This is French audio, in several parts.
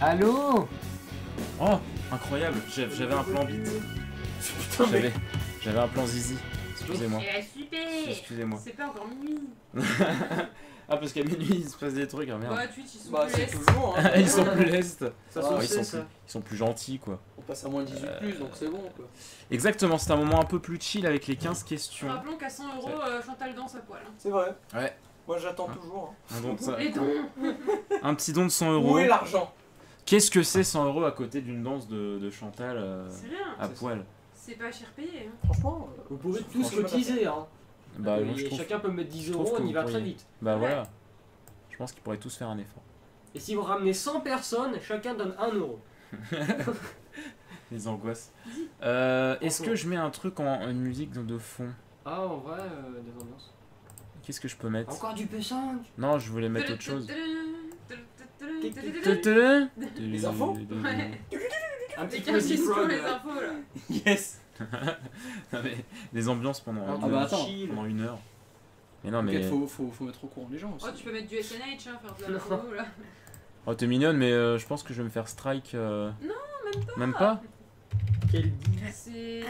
Allô? Oh, incroyable, j'avais un plan bite. Putain, mais... J'avais un plan zizi. Excusez-moi. Eh, super. Excusez-moi. C'est pas encore minuit. Ah, parce qu'à minuit il se passe des trucs, hein, merde. Bah, Twitch, ils sont Bah, plus c'est lestes. toujours, hein. Ils sont plus lestes. Ça Ah, se sait, ça. ils sont plus gentils, quoi. On passe à moins 18 plus, donc c'est bon, quoi. Exactement, c'est un moment un peu plus chill avec les 15 questions. Rappelons qu'à 100 €, Chantal danse à poil. Hein. C'est vrai. Ouais. Moi, j'attends toujours. Hein. Un, don de ça- Les dons. un petit don de 100 Où euros. est l'argent? Qu'est-ce que c'est 100 euros à côté d'une danse de Chantal C'est rien. à poil? C'est pas cher payé. Hein. Franchement, Vous pouvez tous Franchement, cotiser, hein. Bah, moi, Et je trouve, chacun peut mettre 10 je trouve euros, que on y vous va très pourriez. vite. Bah voilà. Je pense qu'ils pourraient tous faire un effort. Et si vous ramenez 100 personnes, chacun donne 1 euro. Les angoisses. Est-ce que je mets un truc en une musique de fond? Ah, en vrai, des ambiances. Qu'est-ce que je peux mettre? Encore du P5. Non, je voulais mettre autre chose. Les infos? Ouais. Un petit Les peu 15 discours, Frog, les infos là. yes. Non, mais des ambiances pendant, Ah bah attends. pendant 1 heure. Mais non, mais. T'inquiète, faut mettre au courant les gens aussi. Oh, tu peux mettre du SNH, hein, faire de la promo là. Oh, t'es mignonne, mais je pense que je vais me faire strike. Non, même pas. Même pas? Quel dit. C'est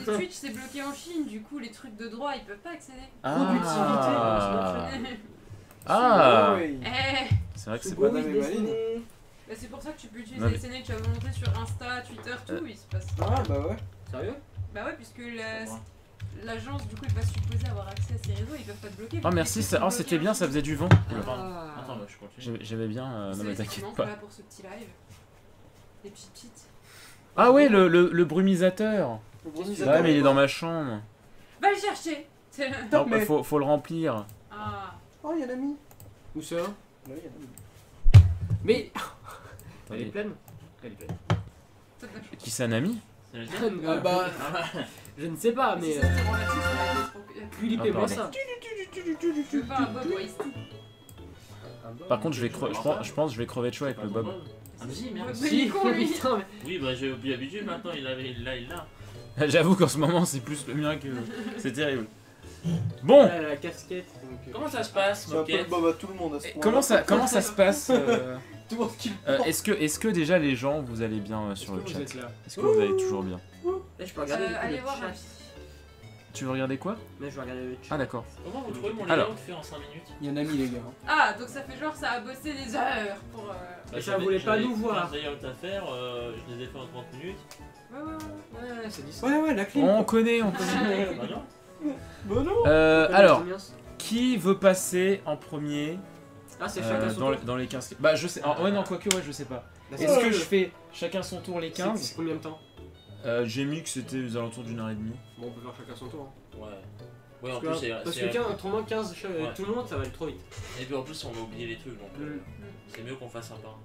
Twitch, c'est bloqué en Chine, du coup les trucs de droit ils peuvent pas accéder. Ah. Ah Ah. oui. Eh, C'est vrai que c'est beau. pas. Madame est maline. bah, c'est pour ça que tu peux utiliser Non, mais- SNH à volonté sur Insta, Twitter, tout, il se passe. Ah bah ouais. Sérieux? Bah ouais, puisque l'agence du coup est pas supposée avoir accès à ces réseaux, ils peuvent pas te bloquer. Oh merci, ça... oh, bloqué c'était en bien, Chine. ça faisait du vent. Ah. Attends, bah, je continue. J'aimais bien, non C'est mais effectivement t'inquiète voilà pas. pour ce petit live. Les petites petites. Ah ouais, le brumisateur. Le Ouais, brumisateur. mais il est dans ma chambre. Va le chercher. Non, mais- faut le remplir. Ah. Oh, il y a l'ami. Où ça? Là, il y a l'ami. Mais. Elle est Attendez. pleine? Elle est pleine. Toi, t'as chaud. Qui c'est un ami? C'est le jeu? Ah bah. Je ne sais pas, Si mais. ça se renverse sur la lettre, Philippez-moi Ah, ça. je veux pas un Bob Wise. Par contre, je pense que je vais crever de chaud avec le bob. Ah, mais si, merde. Ouais, Si, il est con, lui. putain, mais. Oui, bah j'ai oublié l'habitude maintenant, il l'a. J'avoue qu'en ce moment, c'est plus le mien que. C'est terrible. Bon, Elle a la casquette. Donc, Comment ça se passe, C'est un peu le Moquette? bob à tout le monde à ce point. comment ça se passe Tout le monde qui le porte. Est-ce que déjà les gens, vous allez bien sur le Est-ce que chat? vous êtes là? Est-ce que vous allez toujours bien? Là, je peux regarder Allez le voir chat. ma fille. Tu veux regarder quoi? Mais je vais regarder le chat. Ah d'accord. Comment vous trouvez mon Alors. layout fait en 5 minutes? Il y a un ami, les gars. Ah, donc ça fait genre ça a bossé des heures pour. Et ça voulait pas nous voir. J'avais 15 layouts à faire, je les ai fait en 30 minutes. Ouais, ouais, ouais. Ouais, c'est dit ça. Ouais, la clé. On connaît. Bah non. Bah non. Alors, qui veut passer en premier Ah, c'est chacun son tour. dans les 15? Bah je sais. Ah, ouais non, quoique ouais, je sais pas. C'est- Est-ce que je fais chacun son tour les c'est 15? combien de temps? J'ai mis que c'était aux alentours d'1 heure et demie. Bon, on peut faire chacun son tour. Hein. Ouais. Ouais, en Parce plus, que, parce c'est. que autrement 15, Ouais. tout le monde, ça va aller trop vite. Et puis en plus, on va oublier les trucs, donc c'est mieux qu'on fasse un par un.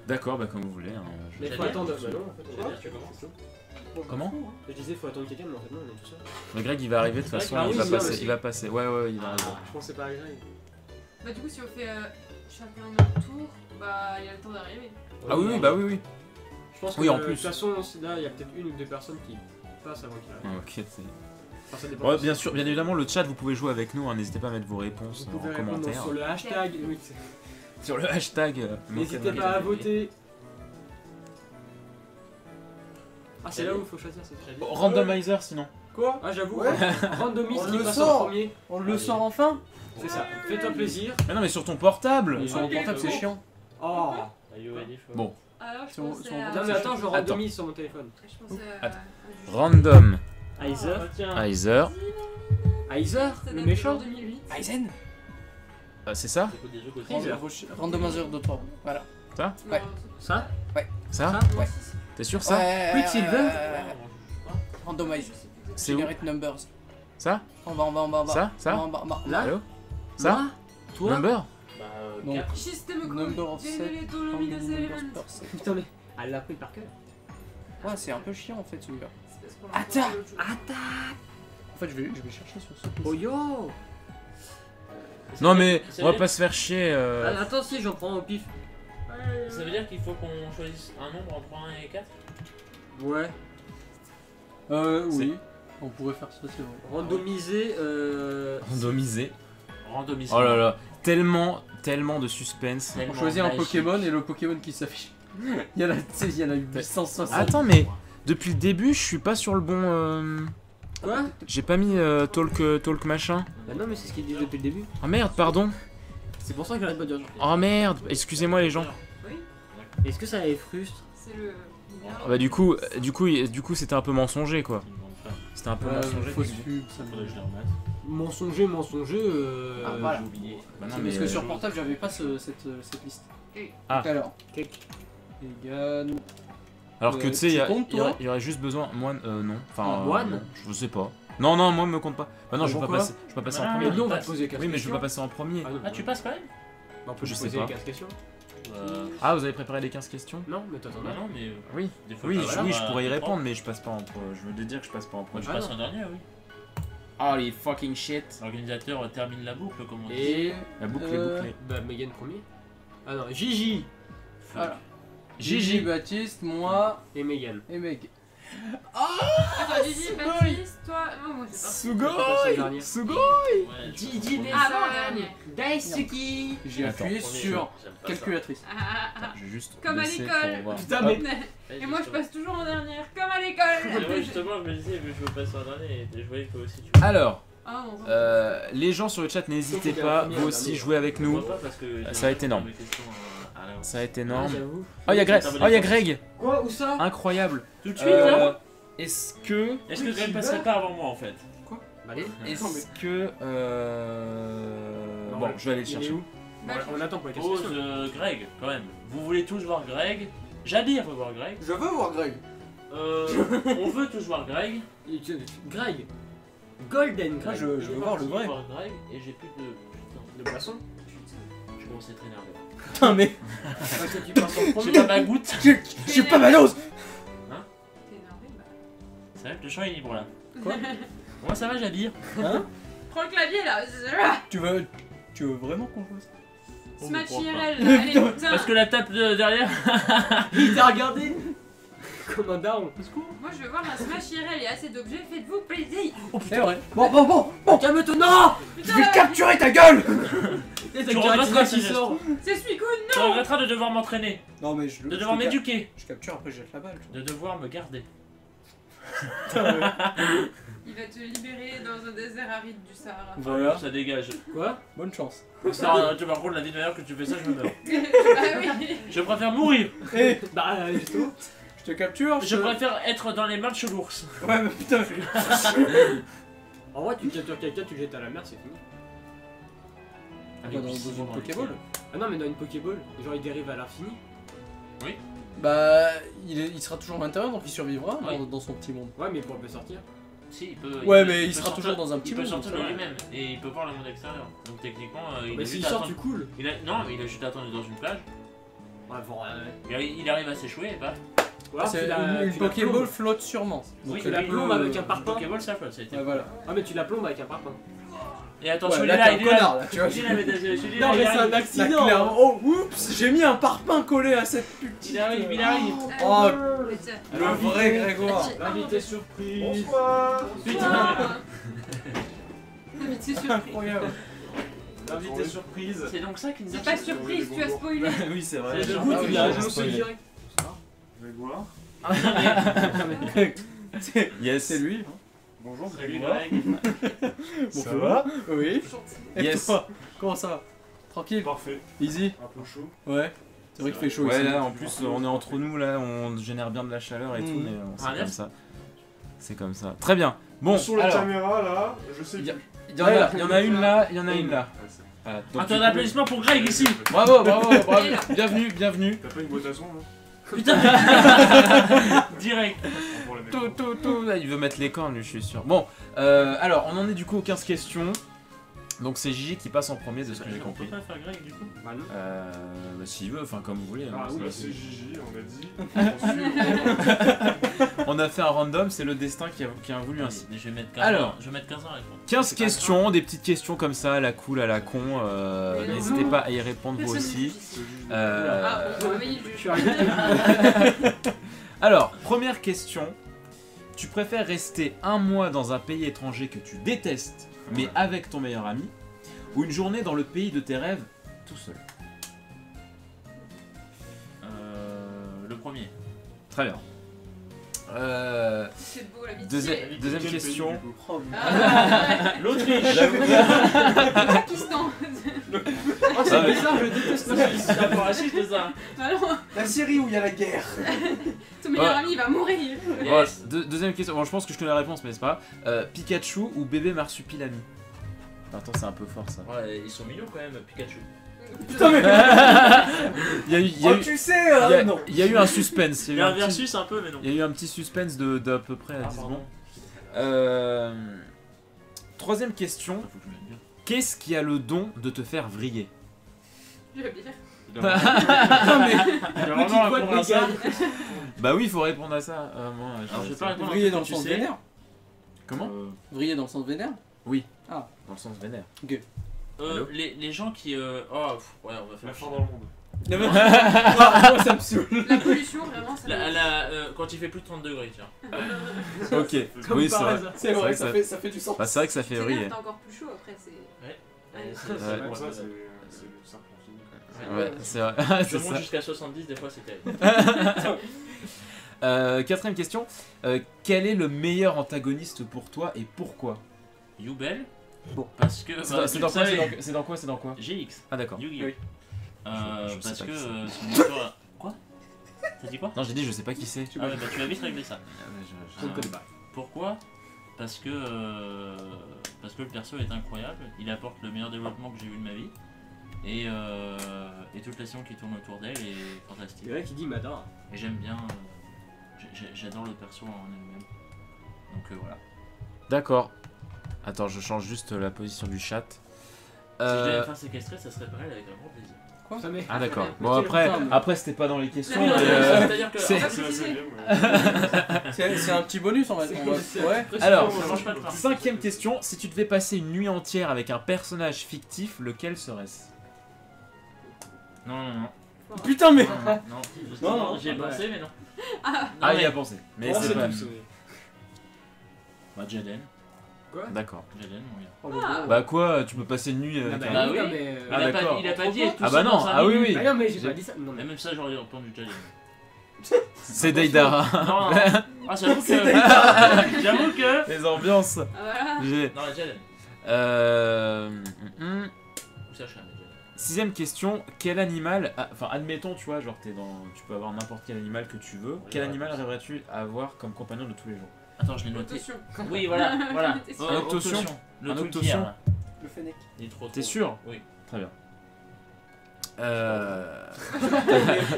D'accord, bah comme vous voulez. Hein, Mais J'ai faut bien. attendre. Bah non, en fait, on J'ai va bien, tu commences. Comment? Je disais, faut attendre quelqu'un, mais en fait, non, on est tout seul. Le Greg il va arriver de toute façon, Ah il oui, va c'est passer. vrai aussi. Il va passer. Ouais, ouais, il va arriver. Je pensais pas à Greg. Bah, du coup, si on fait chacun notre tour, bah, il y a le temps d'arriver. Ah oui, oui, bah oui, oui. Je pense que Oui, en de plus. toute façon, là, il y a peut-être une ou deux personnes qui passent avant qu'il arrive. Ah, ok, c'est. Enfin, ça dépend. Ouais, bien sûr, bien évidemment, le chat, vous pouvez jouer avec nous. Hein, n'hésitez pas à mettre vos réponses Vous pouvez en répondre commentaire. sur le hashtag. Oui, Sur le hashtag. n'hésitez Moquette pas à Academy. voter. Ah, c'est là où il faut choisir, c'est très bien. Oh, randomizer sinon. Quoi? Ah, j'avoue, Ouais. randomise On qui le passe sort. en premier. On le sort enfin? C'est ça. Fais-toi plaisir. Mais non, mais sur ton portable. Oui. Sur mon portable, c'est chiant. Oh. Are you ready for- Bon. Alors, je Si on- pensais si on- à. Non, mais attends, je Attends. randomise sur mon téléphone. Je pensais à. Attends. Random. Aizer. Ah, tiens. Aizer. Aizer, Ça le date méchant. de 2008. Aizen. C'est ça? T'écoutes des jeux quotidiens. Randomizer de 3. Voilà. Ouais. Ça? Ça? Ouais. T'es sûr ça? Quicksilver. Randomize. C'est où? Generate numbers. Ça? En bas, en bas, en bas, en bas. Ça? Ça? En bas, en bas. Là? Allô? Ça? Toi? Number? Bah, Non. 4. Système Number of set. Generator Random Luminous numbers Element. per set. Putain, mais. Elle l'a pris par cœur. Ouais, c'est un peu chiant en fait celui-là. C'est parce qu'on l'a Attends. encore l'autre jour. Attaque. En fait, je vais chercher sur ce PC. Oh yo. Non mais Ça on va veut pas se faire chier. Ah, attends, si, j'en prends au pif. Ça veut dire qu'il faut qu'on choisisse un nombre entre 1 et 4? Ouais. Oui. On pourrait faire ça, c'est vrai. Randomiser. Randomisé. Randomiser. Oh là là. tellement de suspense. On choisit un Pokémon et le Pokémon qui s'affiche. Il y en a 860. Attends, mais depuis le début, je suis pas sur le bon. Quoi? J'ai pas mis talk machin. Bah non, mais c'est ce qu'il dit depuis le début. Oh merde, pardon. C'est pour ça que j'arrête pas de dire. Oh merde, excusez-moi les gens. Oui, Est-ce que ça les frustre? c'est le. Ah bah du coup c'était un peu mensonger quoi. C'était un peu mensonger. Fausse pub, ça Faudrait que je les remette. Mensonger. Ah, voilà. J'ai oublié. Bah non, Parce mais, que sur portable, j'avais pas cette liste. Ah. Donc alors, Cake. Egan. alors que tu sais, tu il comptes, toi y aurait juste besoin. Moi, non. Enfin, Moine non, je sais pas. Non, moi, me compte pas. Bah non, je vais pas Pourquoi passer, je vais pas passer en Ah, premier. Mais nous, on va passe. te poser 15 Oui, mais je questions. vais pas passer en premier. Ah, non. Ah, tu passes quand même? Bah, on peut Je te sais poser pas. les 15 questions. Ah, vous avez préparé les 15 questions? Non, mais toi, t'en Bah as. non, mais. Oui. Des fois, Oui, bah, voilà, je bah, pourrais y des répondre, fois. mais je passe pas en je veux dire que je passe pas en Moi, premier. je passe en dernier, oui. Oh les fucking shit. L'organisateur termine la boucle, comme on dit. Et. La boucle est bouclée. Bah, Megan premier. Ah non, Gigi Voilà. Gigi. Gigi, Baptiste, moi et Megan. et Meg. Attends, Gigi, Baptiste, toi. Non, moi, c'est Passe au dernier. Sugoi. Ouais, je Gigi pense des qu'on- Ah, bon, dernier. Daisuki. J'ai Attends, appuyé on est- sur j'aime pas calculatrice. pas. Je vais juste Comme à baisser l'école. pour voir. Putain, mais. ça. Et moi, je passe toujours en dernière, comme à Et l'école. moi, justement, je me disais, mais je veux passer en dernier et je voyais que toi aussi tu Alors, Ah, on s'en les gens sur le chat, n'hésitez Sauf que pas, la première, vous la aussi, dernière. jouez avec nous. vois pas parce que j'ai Ça va être pas énorme. mes questions, à l'avance. Ça va être Ah, énorme. j'avoue. Oh, il y a Greg. Oh, il y a Greg. Quoi? Où ça? Incroyable. Tout de suite, là Est-ce que Est-ce que Greg passerait pas avant moi en fait? Bah, allez. est-ce que Non, bon, mais je vais aller le il est chercher. où? On attend pour les 15 Pose questions. Greg, quand même. Vous voulez tous voir Greg? Jabir veut voir Greg. Je veux voir Greg. On veut tous voir Greg. Greg. Golden Ah, Greg. je veux voir le Greg. Greg et j'ai plus de. Putain, De poisson. je commence à être énervé. Putain, mais Parce que tu passes en J'ai premier. pas ma goutte. j'ai pas ma dose. T'es énervé, bah. C'est vrai que le champ est libre là. Quoi? Moi ça va, Jabir. Hein? Prends le clavier là. Tu veux vraiment qu'on joue ça? Smash On me croit IRL là. Allez, putain. Parce que la tape de derrière. Il t'a regardé comme un daron. Moi, je veux voir un Smash IRL. Il y a assez d'objets. Faites-vous plaisir. C'est vrai. Bon, Calme-toi, non. je vais te capturer ta gueule. Tu regretteras qui ce sort. C'est Suicune. Tu regretteras de devoir m'entraîner, Non, mais je de devoir m'éduquer, Je capture, après je jette la balle. de devoir me garder. Il va te libérer dans un désert aride du Sahara. Voilà, Ça dégage. Quoi? bonne chance. Ça, par contre, la vie de meilleure que tu fais ça, je me meurs. Bah oui. Je préfère mourir. Eh, Bah, justement. je te capture. Je préfère être dans les mains de l'ours. Ouais, mais putain. En vrai, tu captures quelqu'un, tu le jettes à la mer, c'est fini. Dans une Pokéball. Ah non, mais dans une Pokéball, genre il dérive à l'infini. Bah, il sera toujours à l'intérieur, donc il survivra Oui. dans son petit monde. Ouais, mais il pourra pas sortir. Si, il peut. Ouais, peut- mais il peut sera sortir- toujours dans un petit Il peut monde. sortir de ça va. lui-même et il peut voir le monde extérieur. Donc techniquement, il Mais a s'il juste à sort, attendre. tu coules. Non, mais il a juste à attendre dans une plage. Ouais, bon, Il arrive à s'échouer et pas. ou alors, C'est tu la- une tu la Pokéball plombes. flotte sûrement. Oui, tu la oui, plombes avec un parpaing. Pokéball, ça flotte, ça a été. Ouais, voilà. Ah, mais tu la plombes avec un parpaing. Et attention, Ouais, il là, est là, t'es un il est là. connard, là, tu vois. Il est là, mais celui-là, Non, il mais c'est un arrive. Là, accident. clairement. Oh, oups, j'ai mis un parpaing collé à cette petite. Il arrive, il arrive. Oh, Putain. le vrai Grégoire. L'invité surprise. Putain, Mais c'est sûr. Incroyable. L'invité surprise. c'est donc ça qu'il nous a C'est pas surprise, tu as spoilé. Oui, c'est vrai. C'est Le de goût, Ah tu oui, l'as j'ai annoncé spoilé. direct. Grégoire. Yes. C'est lui. hein. Bonjour Salut Grégoire. Greg. Bonjour. Ça va? Oui. Et Yes. toi, comment ça va? Tranquille. Parfait. Easy. Un peu chaud. Ouais. C'est vrai qu'il fait chaud Ouais, ici. là en plus on est entre nous, là on génère bien de la chaleur et tout, mais c'est Ah, comme ça. C'est comme ça. Très bien. Bon, Sur les alors, caméras là, je sais Il y a- plus. Il y en a. il y en a une là, il y en a une là. Ouais, c'est- Voilà. Donc, Un du tour coup- d'applaudissements pour Greg ici. Bravo, bravo, bravo. Bienvenue, bienvenue. T'as pas une boîte à son là Putain. Direct. Pour les mecs. Tout, là, il veut mettre les cornes, lui, je suis sûr. Bon, alors on en est du coup aux 15 questions. Donc c'est Gigi qui passe en premier de ce que j'ai On peut compris. pas faire Greg du coup. Bah non. Bah, s'il veut, enfin comme vous voulez. hein. Ah oui, Bah, c'est Gigi, on a dit. Ensuite, On a fait un random, c'est le destin qui a voulu ainsi. Je vais mettre 15 Alors. ans. Je vais mettre 15 ans à répondre. 15 C'est pas questions, des petites questions comme ça, à la cool, à la con. Mais non. N'hésitez pas à y répondre vous Personne aussi. ne juge. Euh, Ah, on va réveiller le Je juge. suis arrivé. Alors, première question. Tu préfères rester un mois dans un pays étranger que tu détestes, mais avec ton meilleur ami, ou une journée dans le pays de tes rêves tout seul. Le premier. Très bien. C'est beau la vie. Deuxième Quel question. pays, du coup L'Autriche. Pakistan. Oh, c'est bizarre, je déteste la Suisse. C'est un peu raciste ça. Alors, La Syrie où il y a la guerre. ton meilleur ami va mourir. Voilà, deuxième question. Bon, je pense que je connais la réponse, mais c'est pas grave. Pikachu ou bébé marsupilami? Attends, c'est un peu fort ça. Ouais, ils sont mignons quand même, Pikachu. Putain, mais. Il y a eu, Oh, tu sais, non. il y a eu un suspense. Il y a un versus un peu, mais non. Il y a eu un petit suspense d'à peu près à Ah, 10 pardon. secondes. Troisième question. Faut que je me dise. Qu'est-ce qui a le don de te faire vriller? Je veux bien. Putain, mais. Vraiment boîte répondre à ça. Bah oui, il faut répondre à ça. Moi, Alors je vais pas répondre à Vriller un dans le truc que sens tu sais. vénère. Comment? Vriller dans le sens vénère. Dans le sens vénère. Allô les gens qui. Oh, ouais, on va faire. La fin dans le monde. Moi, ça me saoule. La pollution, vraiment, ça Quand il fait plus de 30 degrés, tiens. Ok. Comme Oui, c'est par vrai. hasard. C'est vrai, que ça- ça fait du sens. Bah, c'est vrai que ça fait C'est vriller. t'as encore plus chaud après, c'est. C'est Ouais. Comme ça, c'est le cercle infini. quoi. Ouais, c'est vrai. Je C'est monte ça. jusqu'à 70, des fois c'est terrible. Quatrième question. Quel est le meilleur antagoniste pour toi et pourquoi? Youbel. Bon. Parce que. C'est dans quoi? C'est dans quoi? GX. Ah d'accord. Yu-Gi-Oh! Oui. Je sais Parce pas que qui c'est. son histoire. Quoi? T'as dit quoi? Non, j'ai dit je sais pas qui c'est. Ah ouais, bah tu vas vite régler ça. Je ne connais pas. Pourquoi? Parce que le perso est incroyable, il apporte le meilleur développement que j'ai eu de ma vie. Et toute l'action qui tourne autour d'elle est fantastique. Il y en a qui dit Madara. Et j'aime bien. J'adore le perso en elle-même. Donc voilà. D'accord. Attends, je change juste la position du chat. Si je devais me faire séquestrer, ça serait pareil avec un grand plaisir. Ça met. Ah d'accord. Très Bon après, Putain, mais- après c'était pas dans les questions. Non, mais, non, C'est-à-dire que. c'est- en fait, C'est la précisé. septième, ouais. C'est un petit bonus en fait. Ouais. Alors, ça mange pas de pain. cinquième question. Si tu devais passer une nuit entière avec un personnage fictif, lequel serait-ce? Non, non, non. Putain, mais. Non, justement, Non, non. j'ai pensé, mais non. Ah, Non, Ah, il mais- y a pensé. Mais Oh, c'est c'est pas. tout, Bah, Jaden. D'accord. Jaden, mon gars. Oh, le gros. Bah quoi, tu peux passer une nuit avec bah, un... Bah oui. non, mais. Ah, il, a d'accord. pas, il a pas dit être tout Ah bah seul non, dans sa ah oui, nuit. oui. Ah non, mais j'ai J'ai- pas dit ça. Non, Mais mais. même ça, j'aurais répondu Jaden. C'est Deidara. Non, non. Ah, j'avoue que. J'avoue que. Les ambiances. ah, voilà. J'ai... Non, Jaden. Ou Sacha, mais Jaden. Sixième question, quel animal, enfin admettons tu vois, genre tu peux avoir n'importe quel animal que tu veux, quel Ouais, animal ouais. rêverais-tu avoir comme compagnon de tous les jours? Attends, je l'ai noté. Attention. Oui, voilà, voilà. Attention. Un octosion. Le Un truc octosion. hier, là. Le fennec. Il est trop. T'es trop- sûr? Oui. Très bien.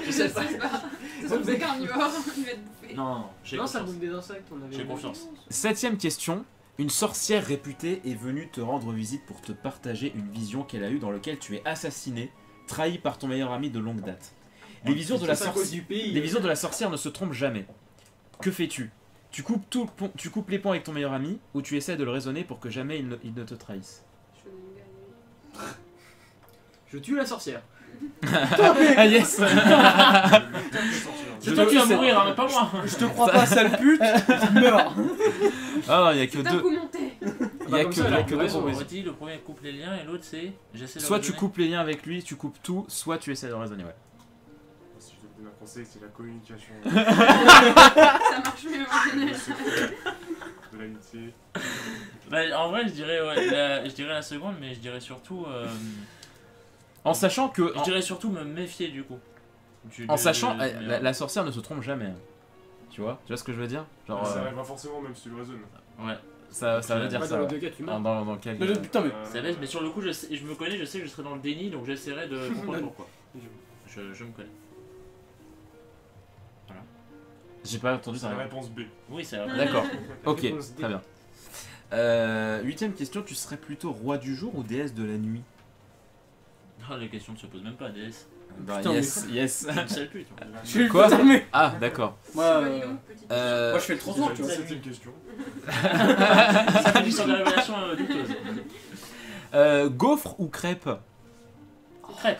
Je sais pas. C'est son petit carnivore, il va te bouffer. Non, non, j'ai Non, ça confiance. bouffe des insectes, on avait. J'ai confiance. Septième question, une sorcière réputée est venue te rendre visite pour te partager une vision qu'elle a eue dans laquelle tu es assassiné, trahi par ton meilleur ami de longue date. Les visions de la C'est à cause sorcière... du pays. Les visions de la sorcière ne se trompent jamais. Que fais-tu? Tu coupes les ponts avec ton meilleur ami ou tu essaies de le raisonner pour que jamais il ne te trahisse? Je tue la sorcière. Ah yes. C'est toi qui vas mourir, hein, pas moi. Je te crois pas, sale pute. Meurs. Ah non, il y a que D'un deux. coup monté. Il y a comme que, ça, il y a alors, que ouais, deux bon, propositions. On dit le premier coupe les liens et l'autre c'est j'essaie de Soit tu raisonner. coupes les liens avec lui, tu coupes tout, soit tu essaies de raisonner, ouais. Si je te donne un conseil, c'est la communication, Ça marche mieux en général. le secret, de l'amitié. Bah, en vrai, je dirais je dirais la seconde, mais je dirais surtout En sachant que... je dirais surtout me méfier du coup. En sachant, la sorcière ne se trompe jamais. hein. Tu vois ce que je veux dire? Genre, Ça arrive pas forcément, même si tu le raisonnes. Ouais. ça veut dire Ouais, ça. dans les ouais. deux cas, tu meurs. Dans quel Mais putain, mais. Ça laisse, mais sur le coup, je me connais, je sais que je serai dans le déni, donc j'essaierai de comprendre pourquoi. Je me connais. J'ai pas entendu C'est ça. la réponse B. Oui, c'est vrai. D'accord. Ok, Réponse D. très bien. Huitième question, tu serais plutôt roi du jour ou déesse de la nuit? Ah, la question ne se pose même pas, DS. Bah, Putain, yes, yes. C'est une sale pute. hein. Je suis Quoi? armé. Ah, d'accord. Moi, Petit. moi, je fais le trottoir, tu vois. C'est une question. Ça fait sur des révélations douteuses. Gaufre ou crêpe? Crêpe.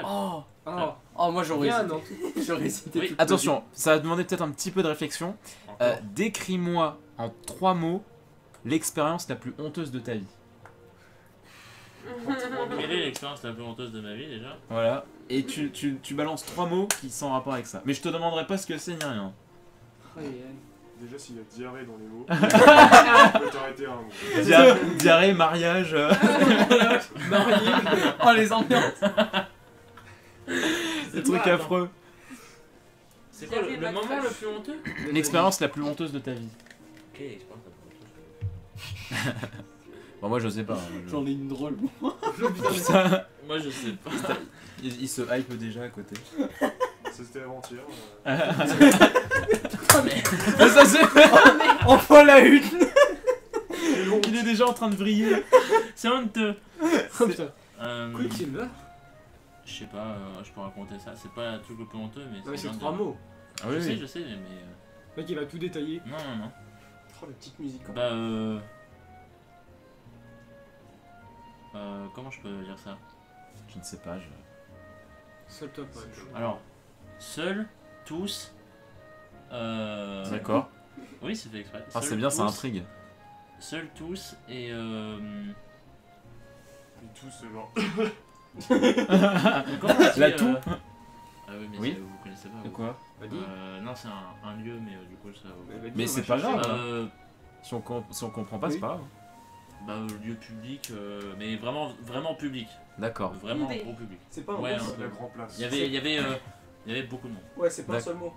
Oh, Oh, oh, moi j'aurais bien, hésité. non. J'aurais hésité. Oui. toute Attention, ça va demander peut-être un petit peu de réflexion. Encore. Décris-moi en 3 mots l'expérience la plus honteuse de ta vie. En 3 Quelle est l'expérience la plus honteuse de ma vie déjà? Voilà. Et tu balances 3 mots qui sont en rapport avec ça. Mais je te demanderai pas ce que c'est ni rien. Déjà, s'il y a diarrhée dans les mots, tu peux t'arrêter à un mot. Diarrhée, mariage. Oh les ambiances. Des trucs affreux. C'est quoi le moment le plus honteux? L'expérience la plus honteuse de ta vie. Quelle expérience la plus honteuse? Bon, moi je sais pas. Hein, J'en ai une drôle. Putain, Moi je sais pas. il se hype déjà à côté. C'était avant-hier. Ça c'est Enfin la une. Il est déjà en train de vriller. C'est honteux. Oh putain. Euh, Quicksilver. Je sais pas, je peux raconter ça. C'est pas le truc le plus honteux, mais Non mais c'est bien 3 de- mots. Ah Je sais, mais. Le mec il va tout détailler. Non. Oh la petite musique. Bah comment je peux dire ça? Je ne sais pas. Seul top. Ouais. Alors, seul, tous. D'accord. Oui, c'est fait exprès. Ah, Seul, c'est bien, ça tous, intrigue. Seul, tous et. Tout ce genre. Comment on dit, La toux Ah oui, mais Oui. ça, vous connaissez pas. De vous. quoi? Vas-y. Non, c'est un lieu, mais du coup, ça. Mais c'est pas grave. Euh, Si on comprend pas, c'est Oui. pas grave. bah, lieu public, mais vraiment public. D'accord. Vraiment Bondé. gros public. C'est pas un Ouais, mot. un La peu. grand place. Il y avait beaucoup de monde. Ouais, c'est pas un D'accord. seul mot.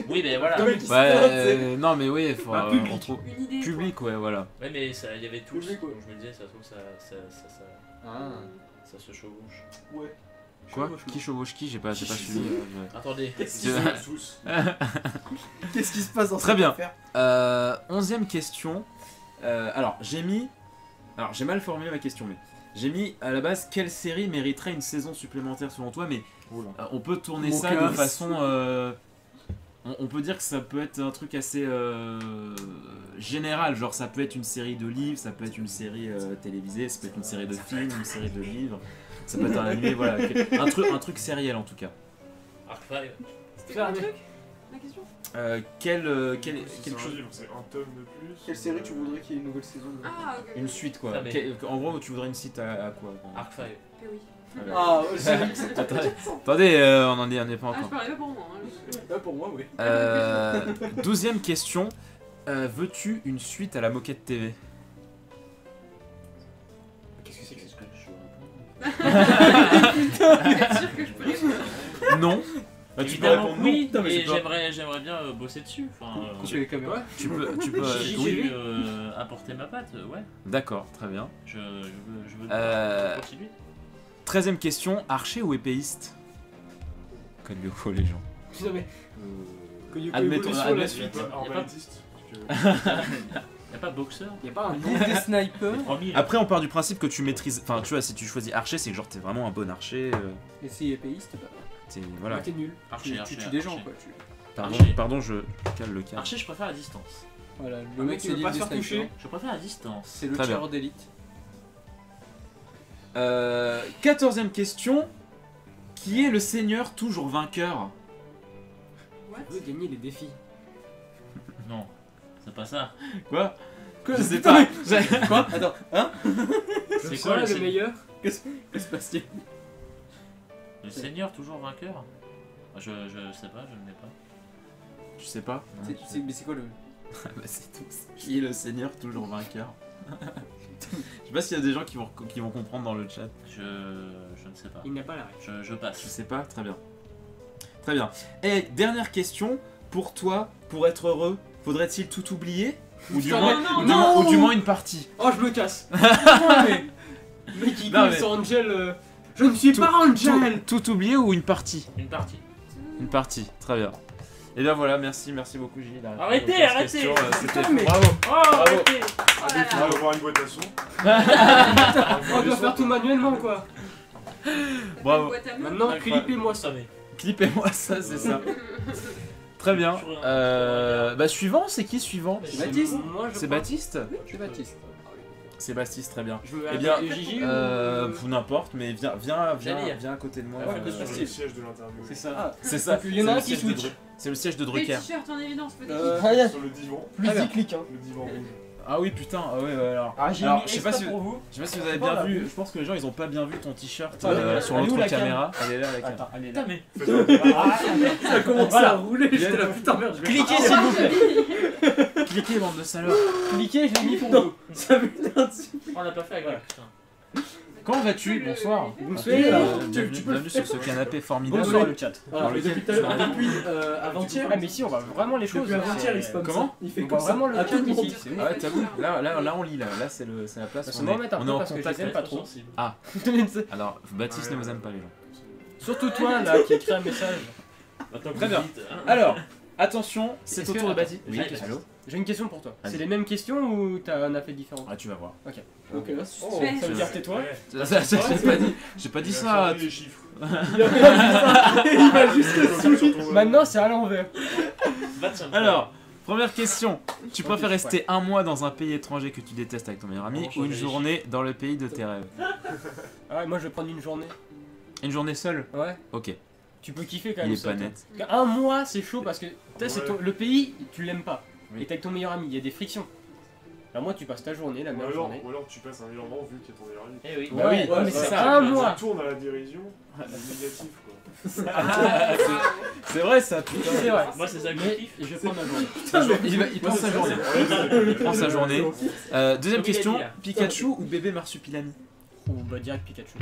Oui, mais voilà. Le mec, il se Ouais, note, c'est- non mais oui, faut Bah, public. on trouve- Une idée. public, ouais, voilà. Ouais, mais il y avait tous. Public, ouais. Donc je me disais, ça se trouve, ça se chevauche. Ouais. Quoi? Qui chevauche qui? J'ai pas suivi. Attendez. Qu'est-ce qu'ils sont tous? Qu'est-ce qui se passe dans Très cette bien. affaire 11e question. Alors, j'ai mis. Alors, j'ai mal formulé ma question, mais. J'ai mis à la base quelle série mériterait une saison supplémentaire selon toi, mais on peut tourner Mon ça de casse. façon. On peut dire que ça peut être un truc assez général, genre ça peut être une série de livres, ça peut être une série télévisée, ça peut être une série de films, une série de livres, ça peut être un animé, voilà, un truc sériel en tout cas. Arc 5. C'était quoi le truc? La question? Quelque C'est un chose, livre, c'est un tome de plus. Quelle série tu voudrais qu'il y ait une nouvelle saison de... Ah, ok. une suite quoi. Ah, mais- En gros, tu voudrais une suite à quoi? Arc 5. Eh oui. Voilà. Ah, ouais, c'est Attendez, on en est pas Ah, je encore. parlais pas pour moi. Hein. Ah, pour moi, oui. 12e question. Veux-tu une suite à la Moquette TV? Qu'est-ce que c'est que ça? T'es sûr que je peux répondre? Non. Bah, tu peux Évidemment, répondre oui, non. Non, mais et c'est pas- j'aimerais bien bosser dessus. Enfin, Couper les caméras. Tu peux. j'ai Oui. dû apporter ma patte, ouais. D'accord, très bien. Je veux continuer. 13e question. Archer ou épéiste? Code Lyoko, les gens. Non mais. Que du coup, Admettons- évolution, la admettons- suite. Pas arbalètiste. Y'a pas boxeur? Y'a pas un nom. Des snipers. 3000. Après, on part du principe que tu maîtrises. Enfin, tu vois, si tu choisis archer, c'est que genre t'es vraiment un bon archer. Et si épéiste, bah, Voilà. Ouais, t'es nul. Archer, tu archer, tues des gens archer. quoi. Pardon, Archer. je cale le cas. Archer, je préfère à distance. Voilà, Le le mec, mec il c'est veut l'île pas des se faire snipers. toucher. Je préfère à distance. C'est le Très bien. tireur d'élite. 14e question. Qui est le seigneur toujours vainqueur? What? Je veux gagner les défis. Non, c'est pas ça. Quoi? Quoi Je sais pas. Quoi? Attends, hein? C'est Je quoi serai le meilleur? Que se passe-t-il? Le seigneur toujours vainqueur? Je sais pas, je ne l'ai pas. Tu sais pas? Mais c'est quoi le. Bah, c'est tout. Qui est le seigneur toujours vainqueur? Je sais pas s'il y a des gens qui vont comprendre dans le chat. Je ne sais pas. Il n'a pas la règle. Je passe. Je sais pas, très bien. Très bien. Et dernière question, pour toi, pour être heureux, faudrait-il tout oublier? Ou du Putain, moins, non, ou du moins- ou du moins une partie? Oh, je me casse. Le mec, il Non, colle mais- sur Angel. Je ne suis pas Angel. Tout oublier ou une partie? Une partie. Une partie, très bien. Et bien voilà, merci beaucoup Gilles. Arrêtez, Aux 15 arrêtez. questions, c'était Putain, mais- bravo. Oh, arrêtez. Oh là On là. va avoir une boîte à son. On doit faire tout manuellement quoi. Bravo. Boîte à mots. Maintenant, Incroyable. clippez-moi ça. mais. Clippez-moi ça, c'est ça. Très bien. Bah suivant, c'est qui suivant? C'est Baptiste. Moi, je C'est crois. Baptiste? Je suis Baptiste. C'est Baptiste, très bien. Je veux Eh bien, Gigi Ou n'importe, mais viens J'allais. à côté de moi. Ouais, Euh, que Sur c'est le siège de l'interview. C'est ça. Ah, C'est ça. Il y en a c'est un le qui siège de switch. C'est le siège de Les Drucker. t-shirts en évidence, peut-être. Euh, Ah, Sur le divan. Plus cyclique, hein. Le divan rouge. Ah oui, putain, ah ouais, alors. Ah, j'ai Alors, mis je sais pas exprès si- pour vous. Je sais pas si vous avez Pas bien la vu, vue. je pense que les gens ils ont pas bien vu ton t-shirt Attends, elle est- sur elle est où, l'autre la cam caméra. Elle est là, la cam. Attends, allez là. Putain, mais. Ça a commencé Voilà. à rouler, j'étais là, putain merde, je vais Cliquez s'il vous plaît. Cliquez, bande de salauds. Cliquez, je l'ai mis pour vous. Ça m'énerve. On l'a pas fait avec Voilà. putain. Comment vas-tu? Bonsoir. Bonsoir. Bienvenue bienvenue sur ce canapé formidable. Bonsoir le chat. Voilà, mais depuis tout à l'heure, depuis avant-hier, Ah mais si, on voit vraiment les choses. depuis avant-hier, il spam Comment ça. Il fait On voit comme ça. vraiment le à chat tout le monde. ici. C'est Ah ouais, t'as vu? Là on lit là c'est la place. Ça on m'en est- met un on peu est en parce que je contact les aime avec- pas trop. Sensible. Alors, Baptiste ne vous aime pas les gens. Surtout toi là qui écrit un message. Attends, Très bien. vite, hein. Alors, attention, c'est Est-ce au que- tour de Baptiste. Oui, Oui, allô? J'ai une question pour toi. Vas-y. C'est les mêmes questions ou t'en as fait différentes? Ah, tu vas voir. Ok. Oh, Ouais. ça veut dire tais-toi. J'ai pas dit ça. les chiffres. Il va juste Maintenant c'est à l'envers. Va te sympa. Alors, première question. Tu préfères Ouais. rester un mois dans un pays étranger que tu détestes avec ton meilleur ami On va ou une changer les journée dans le pays de tes rêves? Ah ouais, moi je vais prendre une journée. Une journée seule? Ouais. Ok, Tu peux kiffer quand il même. est pas ça, toi. net. Parce qu'un mois c'est chaud parce que c'est Ouais. le pays, tu l'aimes pas. Oui. Et t'es avec ton meilleur ami, il y a des frictions. Alors moi tu passes ta journée, la meilleure journée. Ou alors tu passes un meilleur moment vu qu'il y a ton meilleur ami. Eh oui. Bah oui, ouais, mais c'est c'est ça. un mois. Ça tourne à la dérision, négatif quoi. C'est vrai ça, putain. C'est vrai. Moi, c'est ça que je Mais kiffe. je vais prendre ma journée. Il prend sa journée. Il prend sa journée. Deuxième question, Pikachu ou bébé marsupilami? Ou bah direct Pikachu.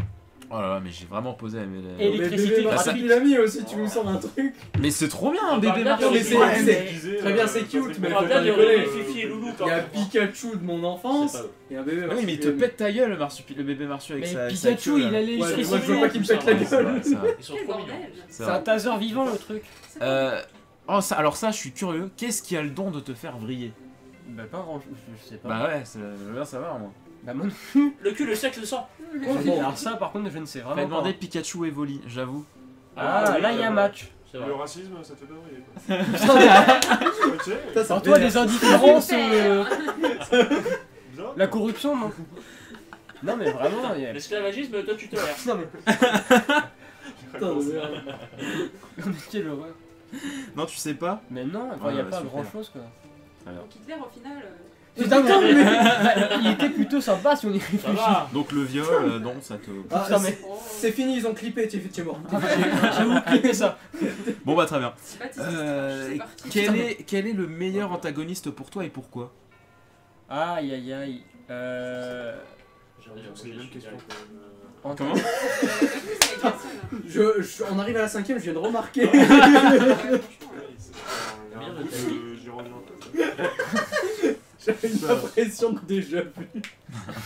Oh là là, mais j'ai vraiment posé. Et l'électricité Bah, ça- gratuite. l'ami aussi, tu nous sors un truc. Mais c'est trop bien un On parle bébé bien de- Non, mais marsupilami. c'est très bien, c'est cute, mais On parle faut bien pas de déconner. Fifi et Loulou quand Il y a même. Pikachu de mon enfance C'est pas- et un bébé. Ah oui, mais il te pète ta gueule le bébé marsu avec Mais sa Pikachu, queue, il là. a les Ouais, mais cheveux moi je veux pas qu'il me pète la Ouais, c'est gueule. vrai, c'est vrai. Ils sont Quel trop mignons. bordel. C'est C'est un vrai. taser vivant le truc. C'est pas Oh, ça, alors ça, je suis curieux. Qu'est-ce qui a le don de te faire vriller? Bah pas grand je sais pas. Bah ouais, je veux bien savoir moi. Bah moi Le cul, le sexe, le sang. alors ça par contre je ne sais Fallait vraiment demander pas. Pikachu et Evoli, j'avoue. Ah oui, là il y a un match. C'est Le vrai. racisme, ça te fait pas vriller quoi. Ok, Alors toi les indifférences, bien. la corruption non. Non mais vraiment il y a... L'esclavagisme, toi, tu te l'air. Non mais Putain de merde. quelle horreur. Non, tu sais pas? Mais non, enfin, il y a Ouais, pas super. grand chose quoi. Donc Hitler au final. Putain mais il était plutôt sympa si on y Ça réfléchit. va. Donc le viol, non, ça te... Ah, Putain, mais- c'est fini, ils ont clippé, tu es mort. J'avoue cliquer ça. Bon bah très bien. Baptiste, Euh, c'est parti. quel est le meilleur antagoniste pour toi et pourquoi? Aïe aïe aïe. C'est les mêmes questions. Comment? C'est avec personne. On arrive à la 5ème, je viens de remarquer. Il y a un bout de Girondin quoi. J'avais une impression de déjà vu.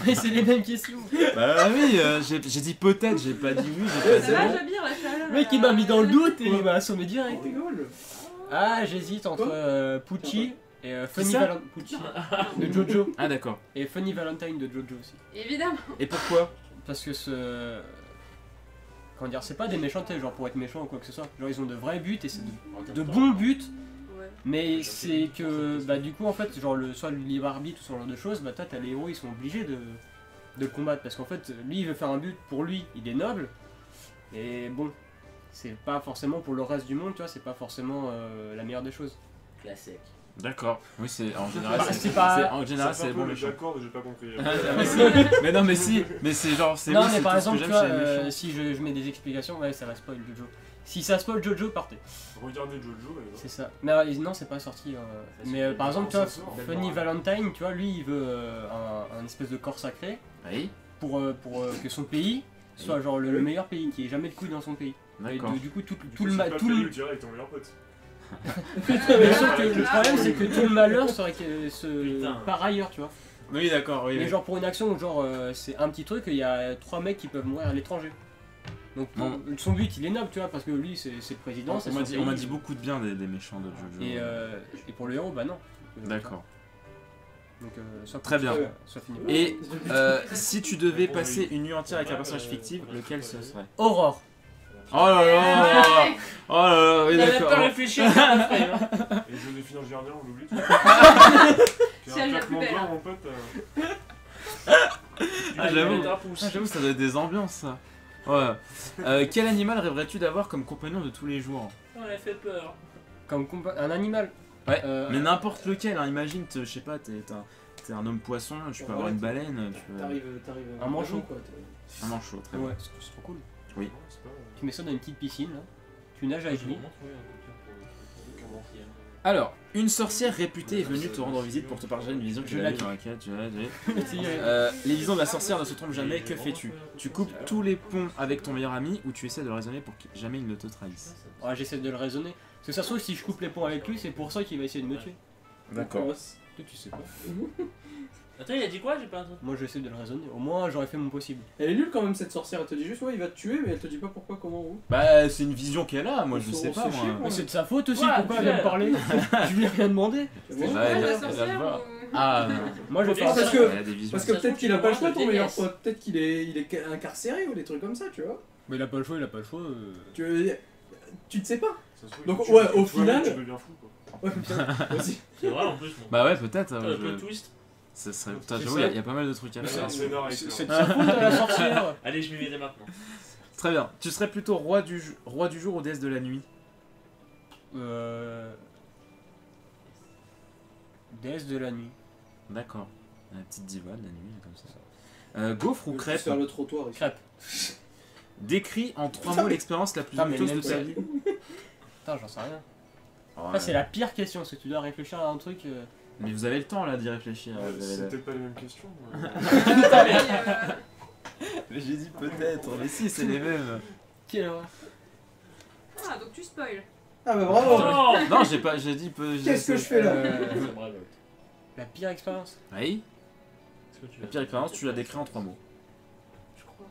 Mais c'est les mêmes questions. Bah oui, j'ai dit peut-être, j'ai pas dit oui, j'ai pas dit Ça va, non. Jabir, la chaleur. Le mec il m'a mis dans le doute et il m'a assommé direct. On rigole. Ah j'hésite entre Pucci et Funny ça Valentine Pucci de Jojo Ah d'accord. et Funny Valentine de Jojo aussi. Évidemment. Et pourquoi? Parce que ce... Comment dire, c'est pas des méchants, tu sais, genre pour être méchant ou quoi que ce soit. Genre ils ont de vrais buts et c'est de bons buts. Ouais. Mais c'est que, bah du coup en fait, genre soit le libre arbitre ou ce genre de choses, bah toi t'as les héros, ils sont obligés de le combattre. Parce qu'en fait, lui il veut faire un but pour lui, il est noble. Et bon, c'est pas forcément pour le reste du monde, tu vois, c'est pas forcément la meilleure des choses. Classique. D'accord. Oui, c'est en général, Bah, c'est pas- en général, c'est bon les méchant. d'accord, mais j'ai pas compris. Mais non, mais si, mais c'est genre, c'est Non oui, mais c'est par tout ce que exemple, tu j'aime vois, chez les méchants. si je mets des explications, ouais ça va spoil Jojo. Si ça spoil Jojo, partez. Regardez Jojo, mais C'est ça. Mais non, c'est pas sorti. Mais par exemple, tu vois, ça sort. Funny Valentine, tu vois, lui, il veut un espèce de corps sacré Oui, pour que son pays soit genre le meilleur pays, qu'il n'y ait jamais de couilles dans son pays. Et d'accord. du coup, tout Tout le mal. tout le. Tu avec ton meilleur pote. Mais sauf que le problème, c'est que tout le malheur serait que Putain. par ailleurs, tu vois. Oui, d'accord, oui. Mais oui. genre pour une action où genre c'est un petit truc, il y a 3 mecs qui peuvent mourir à l'étranger. Donc Bon. son but, il est noble, tu vois, parce que lui, c'est le président. c'est On m'a son dit, on m'a pays. dit beaucoup de bien des méchants de Jojo. Et pour le héros, bah non. D'accord. Donc, soit Très bien. soit fini. Et si tu devais passer une nuit entière avec un personnage fictif, lequel ce serait? Aurore. Oh là là! Oh là là, oui, Il avait d'accord. pas réfléchi à ça après. Hein. Et Joséphine en Gardien, on l'oublie. C'est elle la plus belle. Mon pote. Ah, j'avoue. Il a un pouce. Ah, j'avoue, ça doit être des ambiances, ça. Ouais. Quel animal rêverais-tu d'avoir comme compagnon de tous les jours? On a fait peur. Comme un animal. Ouais. Mais n'importe lequel, hein. Imagine, je sais pas, t'es un homme poisson, tu peux Ouais, avoir une t'arrives- baleine, tu peux... T'arrives. Un manchot. quoi. Un manchot, très bien. Ouais, c'est trop cool. Oui. C'est pas mal. Tu mets ça dans une petite piscine là. Tu nages avec lui. Alors, une sorcière réputée est venue te rendre visite pour te partager une vision que Je tu as la vue dans laquelle tu as... Ouais. Les visions de la sorcière ne se trompent jamais, que fais-tu? Tu coupes tous les ponts avec ton meilleur ami ou tu essaies de le raisonner pour que jamais il ne te trahisse? Ouais, j'essaie de le raisonner. Parce que ça se trouve, si je coupe les ponts avec lui, c'est pour ça qu'il va essayer de me tuer. D'accord. Toi, tu sais pas. Attends, il a dit quoi? J'ai pas entendu. Moi, j'essaie de le raisonner. Au moins, j'aurais fait mon possible. Elle est nulle quand même cette sorcière, elle te dit juste ouais il va te tuer mais elle te dit pas pourquoi, comment, où. Bah, c'est une vision qu'elle a, moi je On sais se pas chie, moi. quoi. Mais c'est de sa faute aussi, Ouais, pourquoi elle vient me parler? Je lui ai rien demandé. C'est Ouais, bon. elle la a- elle a sorcière le voir. ou- Ah non. Moi, je vais Parce faire parce ça. que- Elle a des visions. Parce que Ça se peut-être trouve, qu'il a tu pas le le choix vois, ton je meilleur délaisse. pote, peut-être qu'il est incarcéré ou des trucs comme ça, tu vois. Mais il a pas le choix, il a pas le choix. Tu ne sais pas. Ça se trouve, Donc, tu- ouais, tu- au toi-même, final- Tu deviens fou, quoi. Ouais, putain, aussi. C'est vrai en plus. Mon Bah ouais, peut-être. le plot twist. Ça serait... Putain, C'est j'avoue, ça. il y a pas mal de trucs à C'est faire. un scénar avec C'est de sa faute à la sorcière. Allez, je m'y mets dès maintenant. Très bien. Tu serais plutôt roi du jour ou déesse de la nuit? Déesse de la nuit. D'accord. La petite diva de la nuit, comme ça. Gaufre ou crêpe? Faire le trottoir ici. Crêpe. Décris en 3 mots l'expérience la plus Putain, mais honteuse de même ta ça. vie. Putain, j'en sais rien. Ouais. Ça, c'est la pire question, parce que tu dois réfléchir à un truc. Mais vous avez le temps là d'y réfléchir. Ouais, vous avez C'est la- peut-être pas les mêmes questions. Mais j'ai dit peut-être, mais si, c'est les mêmes. Quelle horreur. Ah, donc tu spoil. Ah bah bravo. Non Non, j'ai dit peu. Qu'est-ce que je fais là La pire expérience. Oui. La pire expérience, tu la décris en 3 mots. Je crois.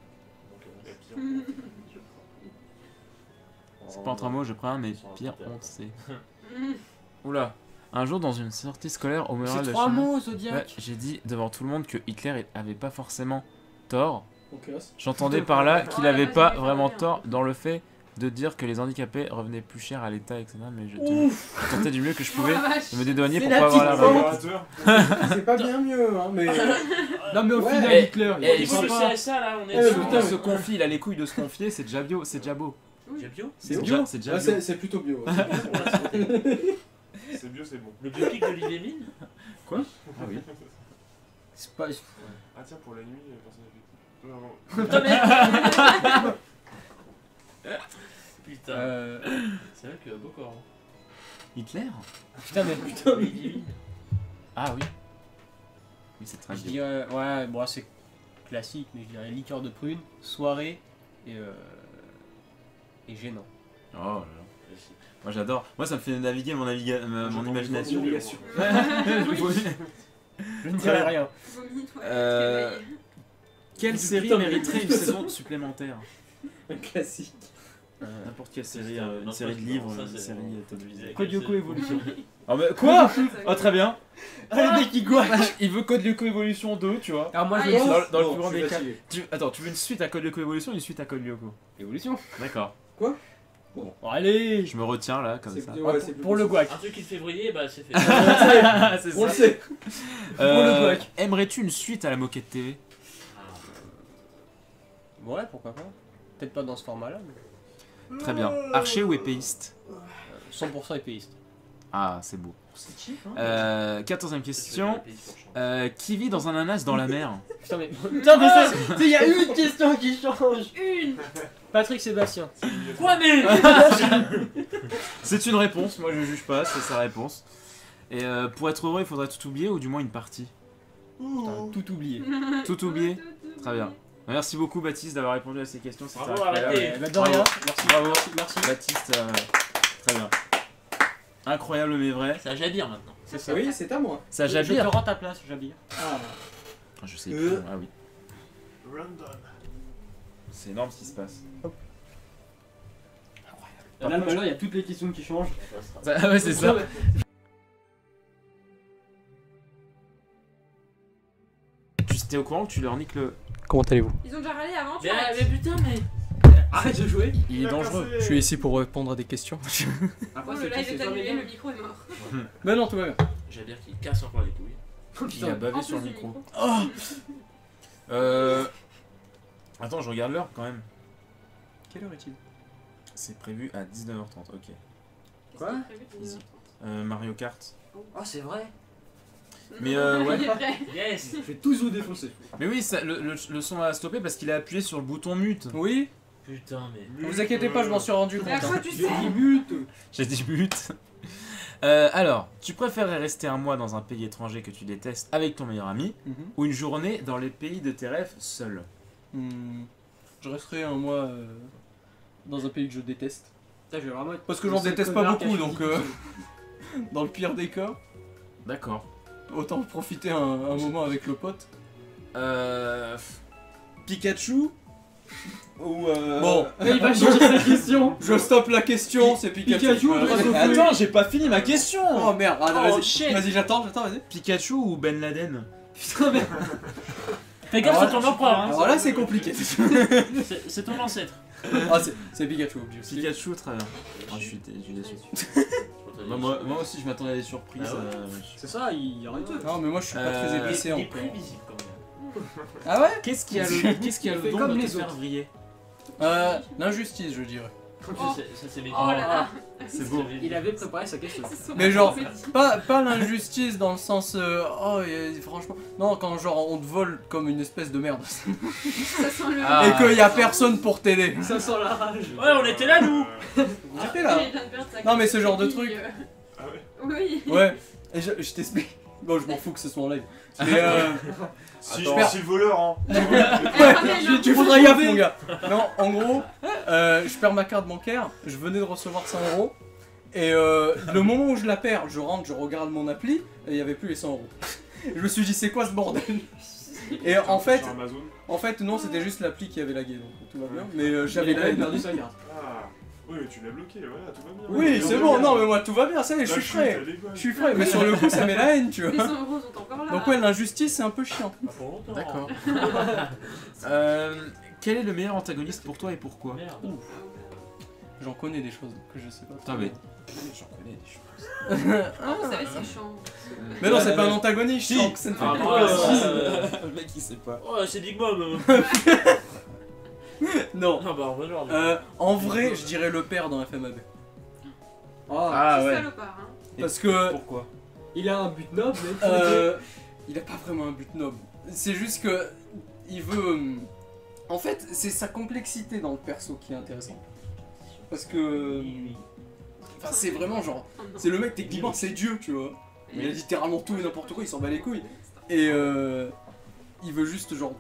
C'est pas en 3 mots, je prends un, mais pire honte, c'est. Oula. Un jour, dans une sortie scolaire au mémorial C'est de 3 Chine, mots, ouais, Zodiac. j'ai dit devant tout le monde que Hitler avait pas forcément tort. On casse. J'entendais par là qu'il Oh la avait vache, pas il est vraiment fermé, tort dans le fait de dire que les handicapés revenaient plus cher à l'État, etc. Mais je tentais du mieux que je pouvais Oh la vache. de me dédouaner C'est pour la pas avoir la petite raison. Collaborateur. C'est pas bien mieux, hein, mais. Non, mais au Ouais, final, et- Hitler. et- il il est Faut le sympa. CSA là, on Eh, est putain, Il mais- se confie, il a les couilles de se confier, c'est déjà beau, c'est déjà beau. J'ai bio. C'est bio déjà, c'est déjà Ah, bio. c'est plutôt bio. ouais. C'est vieux, c'est bon. Le biopic d'Olivier Mine. Ah oui. C'est pas. Ah tiens, pour la nuit, personne n'a fait. Putain. C'est vrai que beau corps. Hitler? Putain, mais. Olivier Mine. Ah oui. Oui, c'est très Je bien. dirais. Ouais, bon, c'est classique, mais je dirais liqueur de prune, soirée et gênant. Oh là là. Moi j'adore. Moi ça me fait naviguer mon imagination. Obligation. Je ne dirais rien. Vomi, toi, Euh, tu te réveilles. Quelle série Putain, mais- mériterait une saison supplémentaire? Un classique. N'importe quelle série, Putain, une non, série de ça, livres, ça, une c'est série vraiment- télévisée. Code Lyoko Evolution. Oh mais quoi? Oh très bien. Allez, qui quoi? Il veut Code Lyoko Evolution 2, tu vois. Alors, moi, je Ah, veux yes. Dans le Bon, plus grand je suis des cas. fatigué. Attends, tu veux une suite à Code Lyoko Evolution ou une suite à Code Lyoko? Évolution. D'accord. Bon, allez. Je me retiens là, comme C'est ça. plutôt- Ouais, ouais, c'est pour le plutôt- guac. Un truc qui te fait briller, bah c'est fait. C'est On le sait. Pour le guac. Aimerais-tu une suite à la Moquette TV? Ouais, pourquoi pas. Peut-être pas dans ce format-là, mais. Très bien. Archer ou épéiste? 100% épéiste. Ah, c'est beau. C'est cheap, hein. 14e question. Qui vit dans un ananas dans la mer? Putain, mais. Putain, mais ça. Il y a une question qui change. Une. Patrick Sébastien. Quoi mais C'est une réponse, moi je juge pas, c'est sa réponse. Et pour être heureux, il faudrait tout oublier ou du moins une partie. Putain, tout oublié. Tout oublier? Très bien. Merci beaucoup Baptiste d'avoir répondu à ces questions, c'était Bravo, incroyable. arrêtez. Bah, de rien. Merci. Bravo. Merci. Baptiste, très bien. Incroyable mais vrai. C'est à Jabir maintenant. C'est ça. Oui, c'est à moi. Ça Je te Jabir? rends ta place, Jabir. Ah. Je sais plus. Ah oui. Random. C'est énorme ce qui se passe. Là, maintenant, il y a toutes les questions qui changent. Ah ouais, c'est ça. Tu étais au courant que tu leur niques le. Comment allez-vous? Ils ont déjà râlé avant, tu Mais, arrêtes. mais putain, mais. Arrête de jouer. Il est dangereux. Je suis ici pour répondre à des questions. Oh, Après, le live est annulé, le micro est mort. Mais non, tout va bien. Jabir qui casse encore les couilles. Il a bavé En sur le plus du micro. micro. Attends, je regarde l'heure quand même. Quelle heure est-il? C'est prévu à 19h30, ok. Qu'est-ce Quoi qui est prévu pour Easy. 19h30? Mario Kart. Oh, c'est vrai. Mais ouais. Il est prêt. Yes. Je vais tous vous défoncer. Mais oui, ça, le son a stoppé parce qu'il a appuyé sur le bouton mute. Oui, Putain, mais. vous inquiétez pas, je m'en suis rendu compte. Mais à quoi hein. tu J'ai sais dit mute. J'ai dit mute. Alors, tu préférerais rester un mois dans un pays étranger que tu détestes avec ton meilleur ami Mhm. ou une journée dans les pays de tes rêves seul? Je resterai un mois dans un pays que je déteste. Putain, je vais vraiment être. Parce que le j'en seul déteste pas connard qui a beaucoup, choisi donc tout seul. dans le pire des cas, D'accord. autant profiter un moment avec le pote. Pikachu ou Bon, Mais il va changer sa question. je stoppe la question, c'est Pikachu. Pikachu, Voilà. Dragon Feu. Attends, j'ai pas fini ma question. Oh merde, ah, Oh, vas-y, shit. vas-y, j'attends, vas-y. Pikachu ou Ben Laden? Putain, mais. Fais gaffe Alors sur ton empereur, hein. Alors là, c'est compliqué. C'est ton ancêtre. Ah, c'est Pikachu, obviously. Pikachu, très bien. Oh, je suis déçu. Moi, Moi aussi, je m'attendais à des surprises. Ah ouais. C'est ça, il arrête tout. Non, mais moi, je suis pas très épicé Il est encore. prévisible quand même. Ah ouais? Qu'est-ce qui a Il le fait don comme de te les faire autres. vriller? L'injustice, je dirais. Ça, c'est mes Oh là là. C'est beau. Il avait préparé sa question. C'est son Mais genre, petit. pas l'injustice dans le sens franchement non, quand genre on te vole comme une espèce de merde Ça sent le. Ah. et qu'il y a personne pour t'aider. Ça sent la rage. Ouais, on était là, nous. J'étais là. Il vient de perdre sa Non, mais ce genre de fille, truc. Ah ouais. Oui. Ouais. Et je t'explique. Bon, je m'en fous que ce soit en live. Mais Si, Attends. si le voleur, hein. tu voudrais y aller, mon gars. Non, en gros, je perds ma carte bancaire. Je venais de recevoir 100 euros. Et le moment où je la perds, je rentre, je regarde mon appli et il n'y avait plus les 100 euros. Je me suis dit, c'est quoi ce bordel? Et en fait, Sur Amazon. non, c'était juste l'appli qui avait lagué, donc tout va bien. Mais j'avais Il avait la perdu sa carte. Ah. Oui, mais tu l'as bloqué, voilà, tout va bien. Oui, c'est bon, non, mais moi tout va bien, ça y est, je suis frais. Je suis frais, mais sur le coup, ça met la haine, tu Les vois. 100 euros sont encore là. Donc, ouais, l'injustice, c'est un peu chiant. Pas pour longtemps. D'accord. Quel est le meilleur antagoniste pour toi et pourquoi? Merde. J'en connais des choses que je sais pas. Putain, mais j'en connais des choses. Ah, vous savez, c'est chiant. Mais non, c'est pas un antagoniste, Si. je sens que ça ne fait Ah, pas. Le mec il sait pas. Oh, c'est Big Mom. Non. Ah bah, bonjour. En vrai, je dirais le père dans FMAB. Ah, C'est ouais. salopard, hein. Parce que Pourquoi? il a un but noble, mais. il a pas vraiment un but noble. C'est juste que il veut. En fait, c'est sa complexité dans le perso qui est intéressante. Parce que. Enfin, c'est vraiment genre. Oh non. C'est le mec, techniquement, c'est Dieu, tu vois. Il a littéralement tout et n'importe quoi, il s'en bat les couilles. Et il veut juste genre.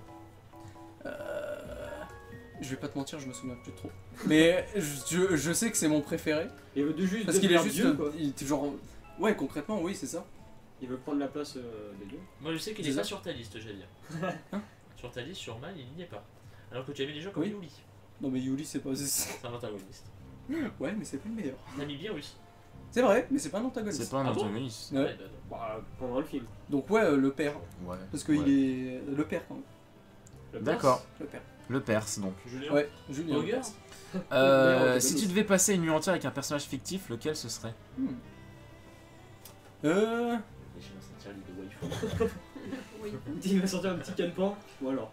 Je vais pas te mentir, je me souviens plus trop. Mais je sais que c'est mon préféré. Il veut juste Parce qu'il est devenir juste. Dieu, quoi. Il était genre. Ouais, concrètement, oui, c'est ça. Il veut prendre la place des dieux. Moi, je sais qu'il C'est est ça. pas sur ta liste, j'allais dire. Hein Sur ta liste, sur Mal, il n'y est pas. Alors que tu avais des jeux comme Oui. Yuli. Non, mais Yuli, c'est pas. C'est un antagoniste. Ouais, mais c'est pas le meilleur. Un ami bien russe. C'est vrai, mais c'est pas un antagoniste. C'est pas un Ah bon antagoniste. Ouais. Ouais, bah, non. Bah, pendant le film. Donc, ouais, le père. Ouais. Parce qu'il Ouais. est. Le père, quand même. Le D'accord. Le père. Le Perse donc. Julien. Ouais, Julien. Roger. Si tu devais passer une nuit entière avec un personnage fictif, lequel ce serait? Et je vais sortir l'idée de waifu. Oui. Il va sortir un petit canepin. Ou alors.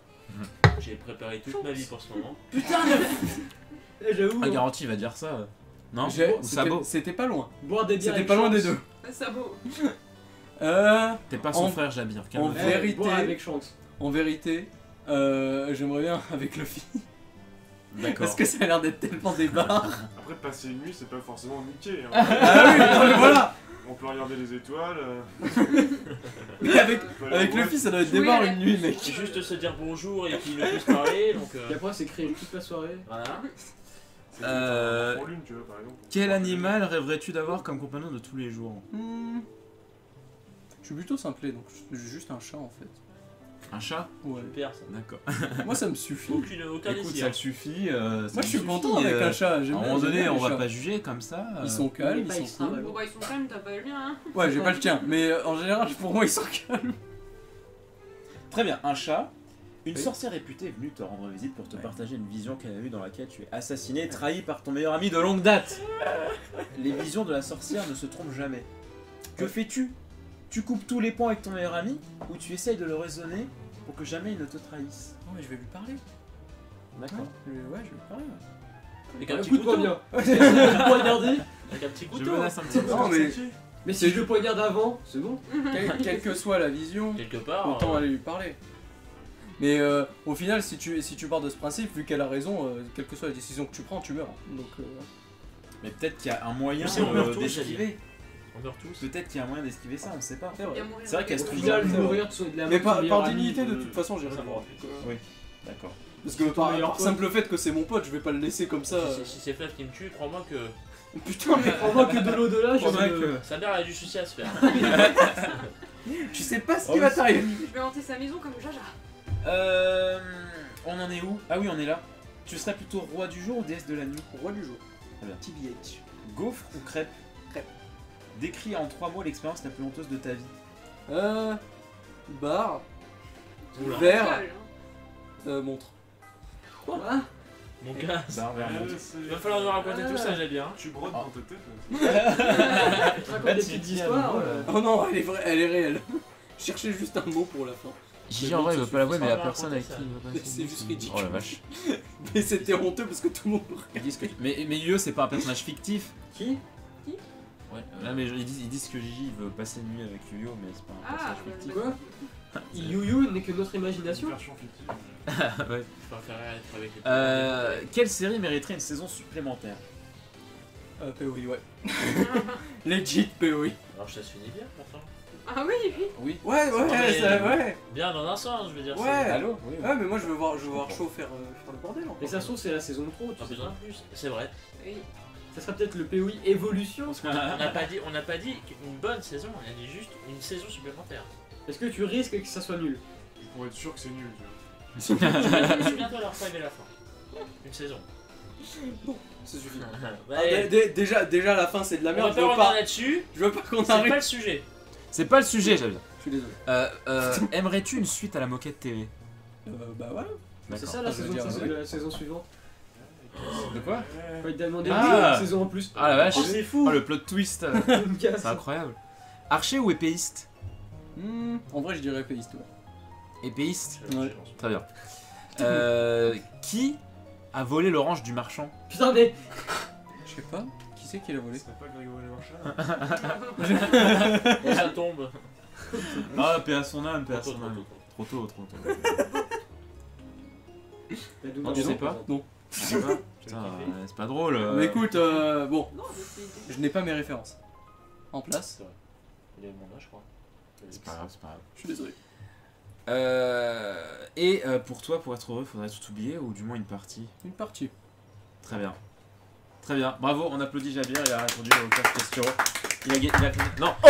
J'ai préparé toute ma vie pour ce moment. Eh, j'avoue, Ah, hein, garantie, il va dire ça. Non? Ou C'était Sabot? c'était pas loin. boire des bières. C'était avec pas loin des chance. deux. Ça vaut. T'es pas son En- frère, Jabir. en Calme-toi. Eh, vérité. boire avec chance. En vérité, j'aimerais bien avec Luffy. D'accord. Parce que ça a l'air d'être tellement des barres. Après, passer une nuit, c'est pas forcément niqué. Hein. Ah oui, non, mais voilà. On peut regarder les étoiles. Mais avec, on peut aller avec loin. Luffy, ça doit être Jouer des barres à la une nuit, pêche. mec. C'est juste se dire bonjour et qu'il ne puisse parler, donc Et après, c'est créer toute la soirée. voilà. C'est un lune, tu vois, par exemple. Quel animal rêverais-tu d'avoir comme compagnon de tous les jours? Je suis plutôt simplé, donc j'ai juste un chat en fait. Un chat? Ouais. Super ça. D'accord. Moi, ça me suffit. Aucun Écoute, désir. ça suffit. Moi, je suis content avec un chat. À un J'aime moment bien, j'aime donné, bien on les va chats. pas juger comme ça. Ils sont calmes, pas ils sont extravagants. cool. Bon, bah, ils sont calmes, t'as pas le mien, hein. Ouais, j'ai pas le tien, mais en général, pour moi, ils sont calmes. Très bien, un chat. Une Oui. sorcière réputée est venue te rendre visite pour te partager une vision qu'elle a eue dans laquelle tu es assassiné et trahi par ton meilleur ami de longue date. Les visions de la sorcière ne se trompent jamais. Que fais-tu? Tu coupes tous les ponts avec ton meilleur ami ou tu essayes de le raisonner pour que jamais il ne te trahisse? Ouais, je vais lui parler. D'accord. Ouais, je vais lui parler. Ouais. Avec un petit Écoute-moi couteau. bien. Poignardé. Avec un petit Je couteau. menace un petit peu. Non, mais Mais si je le poignarde avant, c'est bon. Quelle que soit la vision, Quelque part. autant aller lui parler. Mais au final, si tu pars de ce principe, vu qu'elle a raison, quelle que soit la décision que tu prends, tu meurs. Donc, Mais peut-être qu'il y a un moyen Mais c'est on meurt tous, d'esquiver. On meurt tous. Peut-être qu'il y a un moyen d'esquiver ça, on sait pas. c'est vrai. Bien mourir. C'est vrai qu'elle se Au trouve final, jamais. mourir de la Mais mort de ton par meilleur dignité, ami, de toute façon, j'irai ça le voir. va. D'accord. Parce que Ton meilleur par pote. simple fait que c'est mon pote, je vais pas le laisser comme ça. Si c'est Flav qui me tue, crois-moi que Putain, mais Crois-moi que de l'au-delà, je Crois-moi me- que- sa mère a du souci à se faire. tu sais pas ce Oh, qui va oui. t'arriver. Je vais hanter sa maison comme Jaja. On en est où? Ah oui, on est là. Tu serais plutôt roi du jour ou déesse de la nuit? Roi du jour. Très bien. TBH. Gaufre ou crêpe? Crêpe. Décris en 3 mots l'expérience la plus honteuse de ta vie. Bar, Oula. verre, Seul, montre. Quoi Mon gars, Bar, verre, montre. il va falloir nous raconter tout ça, j'ai bien. Tu brodes dans ta tête. Tu racontes des tu petites dis histoires. un mot, Oh non, elle est vraie, elle est réelle. Cherchez juste un mot pour la fin. Gigi en vrai il veut pas l'avouer mais la Ça personne va avec qui raconter il veut passer. C'est juste ridicule. Oh la vache. Mais c'était honteux parce que tout le monde. Ils disent que- Mais Yu, c'est pas un personnage fictif. Qui Ouais. Là mais ils disent que Gigi il veut passer une nuit avec Yu-Yo mais c'est pas un Ah, personnage bah, fictif. Quoi Yu-Yu n'est que notre imagination. Version fictive. Ouais. Je préférerais être avec les Quelle série mériterait une saison supplémentaire? POI, ouais. Legit POI. Alors ça se finit bien pourtant. Ah oui, oui. Oui. Ouais, Non, mais- ouais. Bien dans un sens, je veux dire. Ouais. c'est- Allô? Oui, oui. Ouais, mais moi je veux voir Chaud faire le bordel. Et ça se trouve, c'est la saison de trop, Pas tu sais besoin pas. de plus. C'est vrai. Oui. Ça sera peut-être le POI évolution. On n'a pas dit une bonne saison, on a dit juste une saison supplémentaire. Est-ce que tu risques que ça soit nul? Pour être sûr que c'est nul. Tu vois. Souviens-toi leur five et la fin. Une saison. Ça suffit. Ouais. Déjà la fin c'est de la On merde. va pas revenir là-dessus. Je veux pas qu'on C'est arrive. pas le sujet. C'est pas le sujet j'avais dit. Je suis désolé. Aimerais-tu une suite à la moquette TV? Bah ouais. C'est D'accord. ça la Je veux saison, dire, c'est ouais. la saison suivante. De quoi? Quand il t'a demandé Ah. une saison en plus. Ah la vache. Oh, c'est fou. Oh le plot twist. Une casse. C'est incroyable. Archer ou épéiste? En vrai je dirais épéiste. Ouais. Épéiste. Ouais. Très bien. Qui a volé l'orange du marchand? Putain, mais. Je sais pas. Qui c'est qui l'a volé? C'est pas Grégory Marchal. Bon, ça tombe. Ah, paix à son âme, paix à Trop son tôt, âme. trop Trop tôt, trop tôt. Non, tu sais pas? Non. Je sais pas. Putain, c'est pas drôle. Mais écoute, bon, Non, mais c'est. je n'ai pas mes références. En place. Il est mon âge, je crois. C'est pas grave, c'est pas grave. Je suis désolé. Et pour toi, pour être heureux, faudrait tout oublier ou du moins une partie. Une partie. Très bien. Très bien. Bravo, on applaudit Jabir, il a répondu aux 4 questions. Il a fait... Non. Oh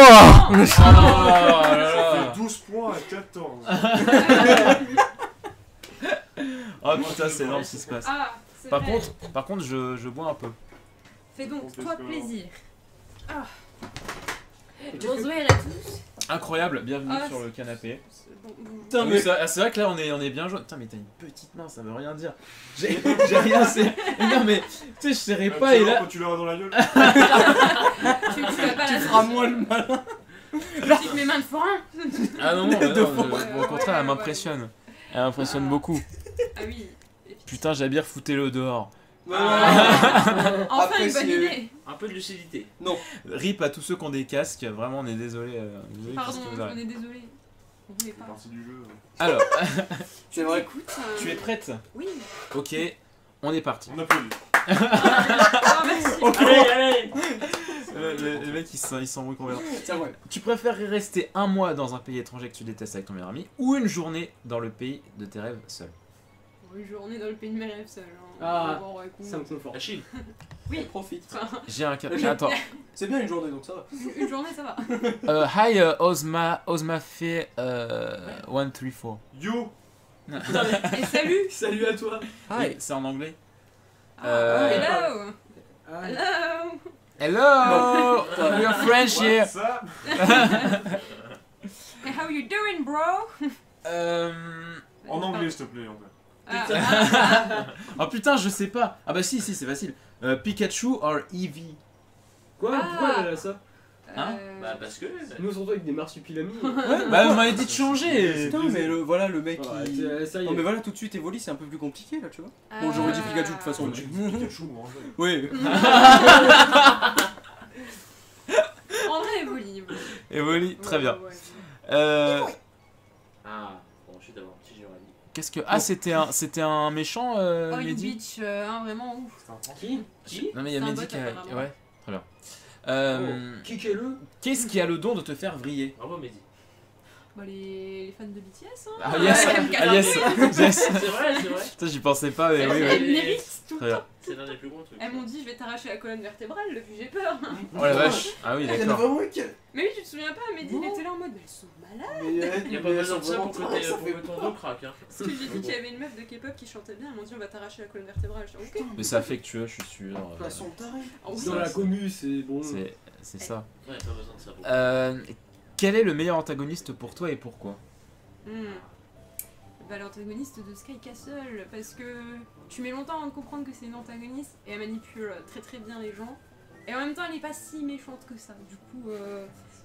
là Ça là. fait 12 points à 14. Oh putain, c'est énorme ce qui se passe. Ah, c'est Par vrai. contre je bois un peu. Fais donc, On fait toi ce qu'on- plaisir. Ah. qu'est-ce Bonsoir à tous. Incroyable, bienvenue Ah, sur le canapé. Putain, Oui, mais c'est vrai que là on est bien jaune. Putain, mais t'as une petite main, ça veut rien dire. J'ai rien, c'est. Non, mais tu sais, je serrais pas et là. Quand tu l'auras dans la gueule. Tu vas pas tu la feras moins le malin. Avec mes mains de forain. Ah non, non, De non, Au contraire elle m'impressionne. Elle m'impressionne beaucoup. Ah oui. Putain Jabir foutez-le dehors. Enfin Après, une bonne si- idée. Un peu de lucidité. Rip à tous ceux qui ont des casques, vraiment on est désolé. Désolé pour ce Pardon, qui vous arrive. on est désolé. On voulait C'est pas. partie du jeu. Alors, C'est vrai. Écoute. tu es prête? Oui. Ok, on est parti. On applaudit. Ah, merci. Allez, allez. Le mec il s'embrouille complètement. C'est vrai. Tu préférerais rester un mois dans un pays étranger que tu détestes avec ton meilleur ami ou une journée dans le pays de tes rêves seul? Une journée dans le pays de mes rêves seul. Hein. Ah, Bon, écoute. Ça me conforte. La Chine. Oui. Profite. Enfin, J'ai un cas. Attends. C'est bien une journée donc ça va. une journée ça va. Hi Ozma Fee 134. Yo. Et salut. Salut à toi. Hi. C'est en anglais. Ah, hello. Ah, Hello. Hello we are French here. Ça. Hey, how you doing, bro? En anglais, s'il te plaît, en fait. Oh putain, je sais pas. Ah bah si, c'est facile. Pikachu or Eevee? Quoi Ah. Pourquoi elle a ça Hein Bah parce que. Nous on se retrouve avec des marsupilamis. Bah vous m'avez dit de changer. Putain, mais voilà le mec Ouais, qui. ça y Non est. mais voilà tout de suite Evoli c'est un peu plus compliqué là tu vois. Bon j'aurais dit Pikachu de toute façon. Tu mais- dis Pikachu ou Angèle. Oui. En vrai, Evoli. Evoli, très bien. Ouais. Ah, bon, je suis d'abord un petit Giovanni. Qu'est-ce que. Ah, c'était un méchant, Oh, you Mehdi? bitch, vraiment ouf. C'est un franc. Qui Non, mais il y a C'est un Mehdi bot, qui a. apparemment. Ouais, très bien. Qui est le Qu'est-ce qui a le don de te faire vriller? Bravo, Mehdi. Bah, les fans de BTS, hein. Ah, yes! Ouais, Ah, yes! Yes! C'est vrai, c'est vrai. Putain, j'y pensais pas, mais oui, Elles oui. méritent tout Très le bien. temps. C'est l'un des plus gros trucs. Elles m'ont dit, je vais t'arracher la colonne vertébrale, depuis j'ai peur. Oh la vache! Ah oui, Il y en a d'accord. vraiment une qui. Mais oui, tu te souviens pas, Mehdi, il était là en mode, mais elles sont malades. Il n'y a pas besoin de ça pour que ton dos craque. Hein. Parce que j'ai dit qu'il y avait une meuf de K-pop qui chantait bien, elles m'ont dit, on va t'arracher la colonne vertébrale. Je suis ok. Mais c'est affectueux, je suis sûr. Façon tarée. Ah oui. Dans la commu, c'est bon. C'est ça. Ouais, pas besoin de ça pour. Quel est le meilleur antagoniste pour toi et pourquoi? Bah, l'antagoniste de Sky Castle, parce que tu mets longtemps avant de comprendre que c'est une antagoniste et elle manipule très très bien les gens. Et en même temps, elle est pas si méchante que ça. Du coup,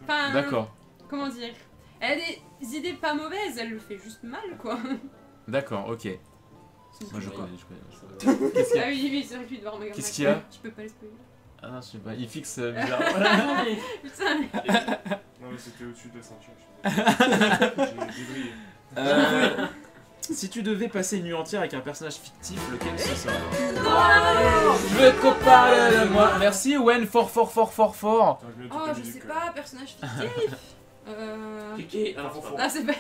enfin, D'accord, comment dire, elle a des idées pas mauvaises, elle le fait juste mal quoi. d'accord, ok. C'est Moi je tout. connais. Qu'est-ce qu'il y a? Ah oui, oui, c'est vrai que lui devoir regarder. Qu'est-ce qu'il y a? Je peux pas le spoiler. Ah non, je sais pas, il fixe bizarrement. Putain, Non, mais c'était au-dessus de la ceinture. J'ai débrillé. Si tu devais passer une nuit entière avec un personnage fictif, lequel ce serait? non. Je veux qu'on parle de moi. Merci Wen, fort. Oh, je sais pas, personnage fictif. Kiki, alors, faut- Ah, c'est pas.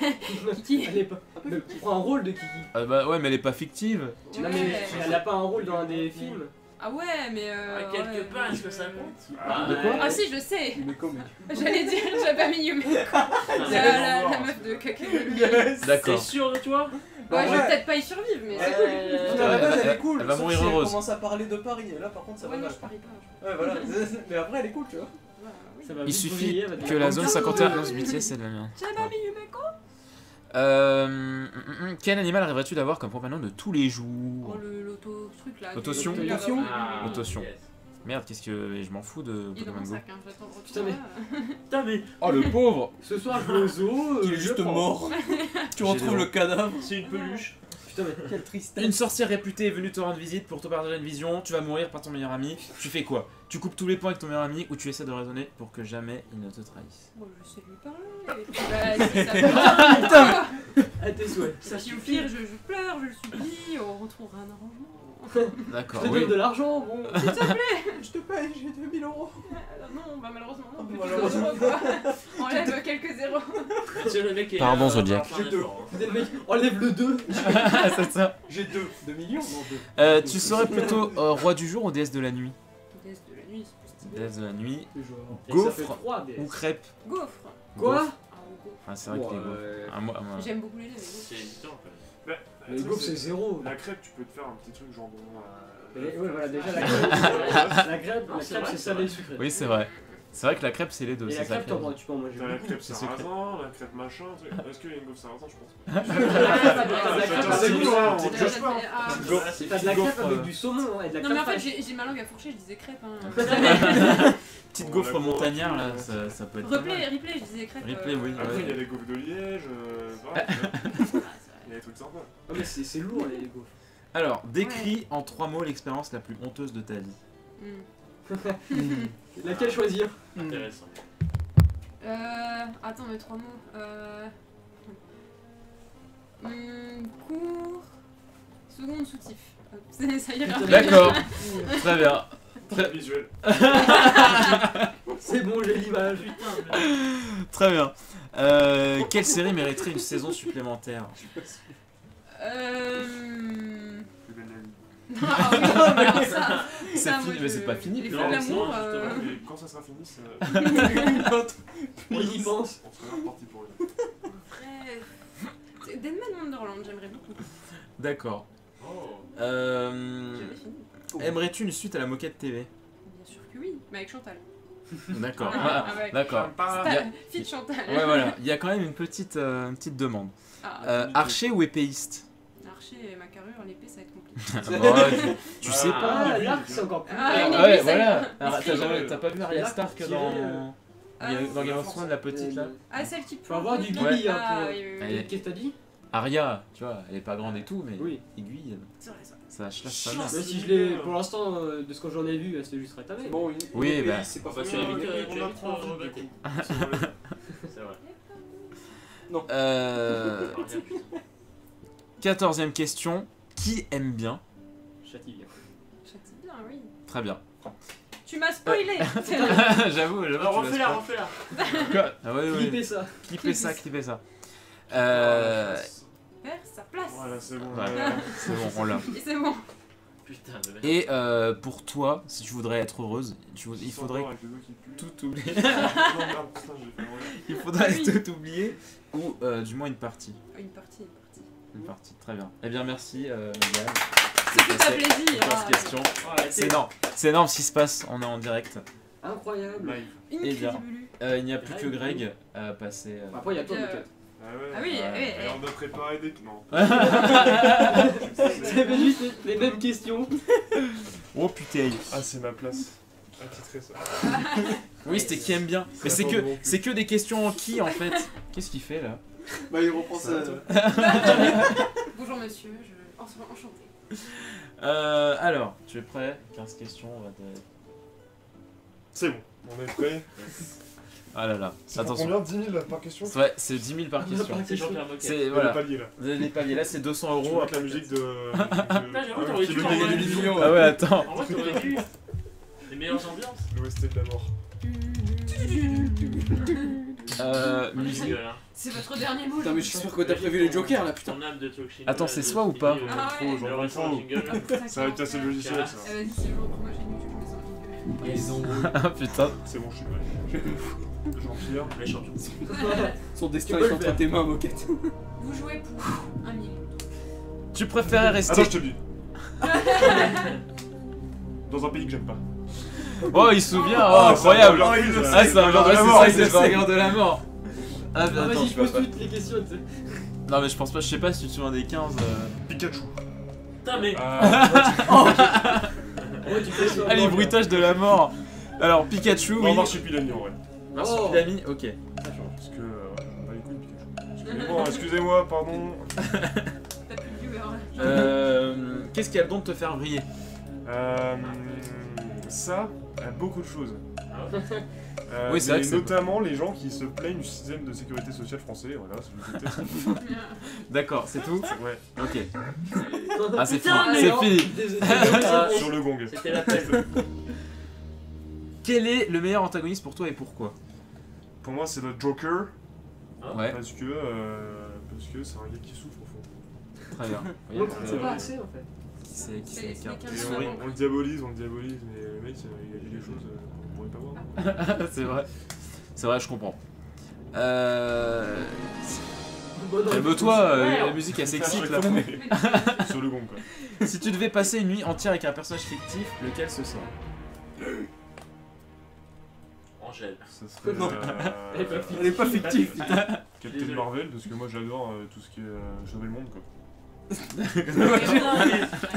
Kiki. Elle est pas. Mais tu prends un rôle de Kiki. Bah ouais, mais elle est pas fictive. Non, mais elle a pas un rôle dans un des films. Ah ouais, mais À quelque part, est-ce que ça compte? De quoi? Ah si, je sais. Mais comment? J'allais dire, j'avais pas mis Yume. La meuf de Kakegurui. T'es D'accord. sûr de toi? Ouais, je vais ouais. peut-être pas y survivre, mais c'est cool. Non, à la base, elle est cool. Elle va sauf mourir si heureuse. Elle commence à parler de Paris. Et là, par contre, ça va Ouais, non, mal. je parie pas. Ouais, voilà. Mais après, elle est cool, tu vois. Bah, oui. Ça va Il vite suffit briller, elle va te que dire, la oh, zone putain, 51 lance BTS, c'est de la merde. J'avais pas mis Yumeko. Quel animal rêverais-tu d'avoir comme compagnon de tous les Oh, jours? l'auto truc là. L'autotion. L'autotion. Ah, Autotion. yes. Merde, qu'est-ce que. Je m'en fous de Il est dans Pokémon mon Go. sac, hein, j'attends de Putain, retour. Putain, mais Oh le pauvre! Ce soir, je vais au zoo. Il est je juste prends. mort. Tu retrouves des le cadavre. c'est une peluche. Putain, mais quelle tristesse. Une sorcière réputée est venue te rendre visite pour te partager une vision, tu vas mourir par ton meilleur ami. Tu fais quoi? Tu coupes tous les points avec ton meilleur ami ou tu essaies de raisonner pour que jamais il ne te trahisse? Bon, je sais lui parler. Et puis, bah, si ça putain. À tes souhaits. Ça au pire, je pleure, je le supplie, on retrouvera un arrangement. D'accord, Je te oui. donne de l'argent, bon. Je te paye, j'ai 2000 euros. Non, bah malheureusement non. Plus Malheureusement. de zéros, quoi. Enlève quelques zéros. C'est le mec qui est. Pardon, va Zodiac. falloir faire un J'ai deux. effort, hein. Le mec, enlève le 2. C'est ça. J'ai 2 millions. Non, 2. Tu serais plutôt roi du jour ou déesse de la nuit? Déesse de la nuit, c'est plus stylé. Déesse de la nuit Et Gaufre ça fait 3 DS. ou crêpe? Gaufre. Quoi? Gaufre. Ah, ou gaufre. Ah, c'est vrai que les gaufres. Ouais. Ah, moi, J'aime beaucoup les deux, mais gaufre. C'est évident quand même. Les gaufres, c'est 0. La crêpe, tu peux te faire un petit truc jambon. Ouais, voilà, déjà la crêpe. La crêpe, Non, c'est c'est vrai, salé et sucré. Oui, c'est vrai. C'est vrai que la crêpe, c'est les deux. Et la c'est ça crêpe, qui est- tu peux en manger T'as la beaucoup. crêpe C'est sarrasin, la crêpe machin. Est-ce qu'il y a une gaufre sarrasin? Je pense pas. T'as de la crêpe c'est avec du bon, saumon. on te juge pas. Ah, T'as de la crêpe avec du saumon et de la non mais en crêpe fait fraîche. j'ai ma langue à fourcher, je disais crêpe hein. Petite Bon, gaufre la montagnard là, gaufre, ça peut être. pas mal. Replay, je disais crêpe. Replay, oui. Après, il y a Ouais. les gaufres de Liège. Voilà, Ah, c'est vrai. il y a des trucs sympas. Ah, mais c'est lourd les gaufres. Alors, décris en 3 mots l'expérience la plus honteuse de ta vie. Laquelle choisir? Intéressant. Attends, mais 3 mots. Cours. Seconde soutif. Hop, ça ira. D'accord, très bien. Très visuel. C'est bon, j'ai l'image. Très bien. Quelle série mériterait une saison supplémentaire? Plus belle la vie. Ah oui, non, mais alors ça. C'est ça, fini, moi, mais c'est pas fini. Les puis feux de non. l'amour. Mais quand ça sera fini, On y pense. on sera reparti pour une. Bref. Deadman Wonderland, j'aimerais beaucoup. D'accord. Oh. J'avais fini. Aimerais-tu une suite à la moquette TV? Bien sûr que oui, mais avec Chantal. D'accord. Ah, Voilà. avec D'accord. Fit Chantal. Ouais, voilà. Il y a quand même une petite demande. Archer ou épéiste? Archer et ma carrure, l'épée ça va être compliqué. Bon, tu sais pas. Ah, l'arc, c'est encore plus. Ah, une Ouais, épée, ça- voilà. Escrime. T'as pas vu Arya Stark Tiré, dans dans Game of Thrones, la petite là? Ah, celle qui Faut avoir du plante, guilly là. un Ah, peu. oui, oui, oui. Allez. Qu'est-ce que t'as dit? Arya, tu vois, elle est pas grande et tout, mais Oui. aiguille, C'est vrai ça. ça slash sa mère. Mais si je l'ai, pour l'instant, de ce que j'en ai vu, elle s'est juste rétamée. Bon, Oui, bah. c'est pas Bah, tu facile. évites, On tu évites apprend de vite, regretter. du coup. Non. Euh, Oh, 14e question. Qui aime bien? Châtie bien. Châtie bien, oui. Très bien. Tu m'as spoilé. J'avoue, Alors, refais-la, refais-la. Ah ouais, ouais. Clippez ça. Clippez ça, clippez ça. Faire sa place. Voilà, c'est bon. Ouais. C'est bon, on l'a. Et c'est bon. Putain de merde. Et pour toi, si tu voudrais être heureuse, il faudrait tout oublier. Il faudrait Oui. tout oublier, ou du moins une partie. Une partie, une partie. Une partie, très bien. Eh bien, merci, Yann. C'est tout à plaisir. 14 Ah, questions. C'est énorme ce qui se passe, on est en direct. Incroyable. Eh bien. Incroyable. Il n'y a plus que Greg à passer. Après, il y a toi, Euh, Moquette. Ah oui, Et on a préparé des. Non. C'est juste les mêmes questions. Oh putain. Ah, c'est ma place. Attitrer ça. Oui, c'était qui aime bien. Mais Ça tombe c'est que des questions en qui en fait. Qu'est-ce qu'il fait là? Bah, il reprend ça. Bonjour monsieur, je... enchanté. Alors, tu es prêt? 15 questions, on va te... C'est bon, on est prêt. Ah là là, C'est pour attention. combien 10 000 par question? Ouais, c'est 10 000 par question. C'est Jean-Pierre Moquet. C'est Il y a voilà. le palier là. Les paliers là, c'est 200 Tu euros. vois que la musique de. Putain, j'avoue, t'aurais dû qui veut m'envoyer gagner des des millions. Ah ouais, attends. En vrai, t'aurais dû. Les meilleures ambiances. L'OST de la mort. Musique. Gueule, hein. C'est votre dernier mot. Putain, mais j'espère que t'as prévu les jokers là, putain. Ton âme de Talkshin. Attends, c'est soi ou pas? Ah ouais. J'en ai J'en trop. jingle. Ça va être assez le logiciel ça. Vas-y, c'est bon, pour moi j'ai une YouTube, je Ils ont Ah putain. C'est bon, je suis prêt. Jean-Pierre. Les champions. son destin est entre tes mains, Moquette. Vous jouez pour 1 million. Tu préférais rester. Attends, je te le dis. Dans un pays que j'aime pas. Oh, il se souvient. Oh, incroyable. Ah, c'est un genre de la mort. C'est le Seigneur de la mort. Ah, mais attends, Vas-y, tu je vas pose pas. toutes les questions, tu sais. Non, mais je pense pas, je sais pas si tu te souviens des 15. Pikachu. Putain, mais. Ouais, tu fais ça. Ah, les bruitages de la mort. Alors, Pikachu, Non, oui. Marsupilami en vrai. Marsupilami, ok. Parce que. On va les couilles, Pikachu. Excusez-moi, pardon. T'as plus de viewer. Qu'est-ce qui a le don de te faire briller? Ça, beaucoup de choses. Oui, c'est vrai mais que c'est- notamment les gens qui se plaignent du système de sécurité sociale français, voilà, c'est le côté. D'accord, c'est tout? Ouais, Ok. Ah, c'est fini. Putain, mais C'est non. fini. sur le gong. C'était la peine. Quel est le meilleur antagoniste pour toi et pourquoi? Pour moi, c'est le Joker, Ouais, parce que c'est un gars qui souffre au fond. très bien. Donc, c'est pas assez en fait. Qui c'est C'est qui les Et Ouais. on le diabolise, mais le mec, il y a des choses qu'on pourrait pas voir. C'est vrai. C'est vrai, je comprends. Bonne Calme-toi, Ouais, la musique est sexy là. Sur le gong, quoi. Si tu devais passer une nuit entière avec un personnage fictif, lequel ce serait? Angèle. Ça serait. Non. Elle est pas fictive. Captain Marvel, parce que moi j'adore tout ce qui est sauver le monde, quoi.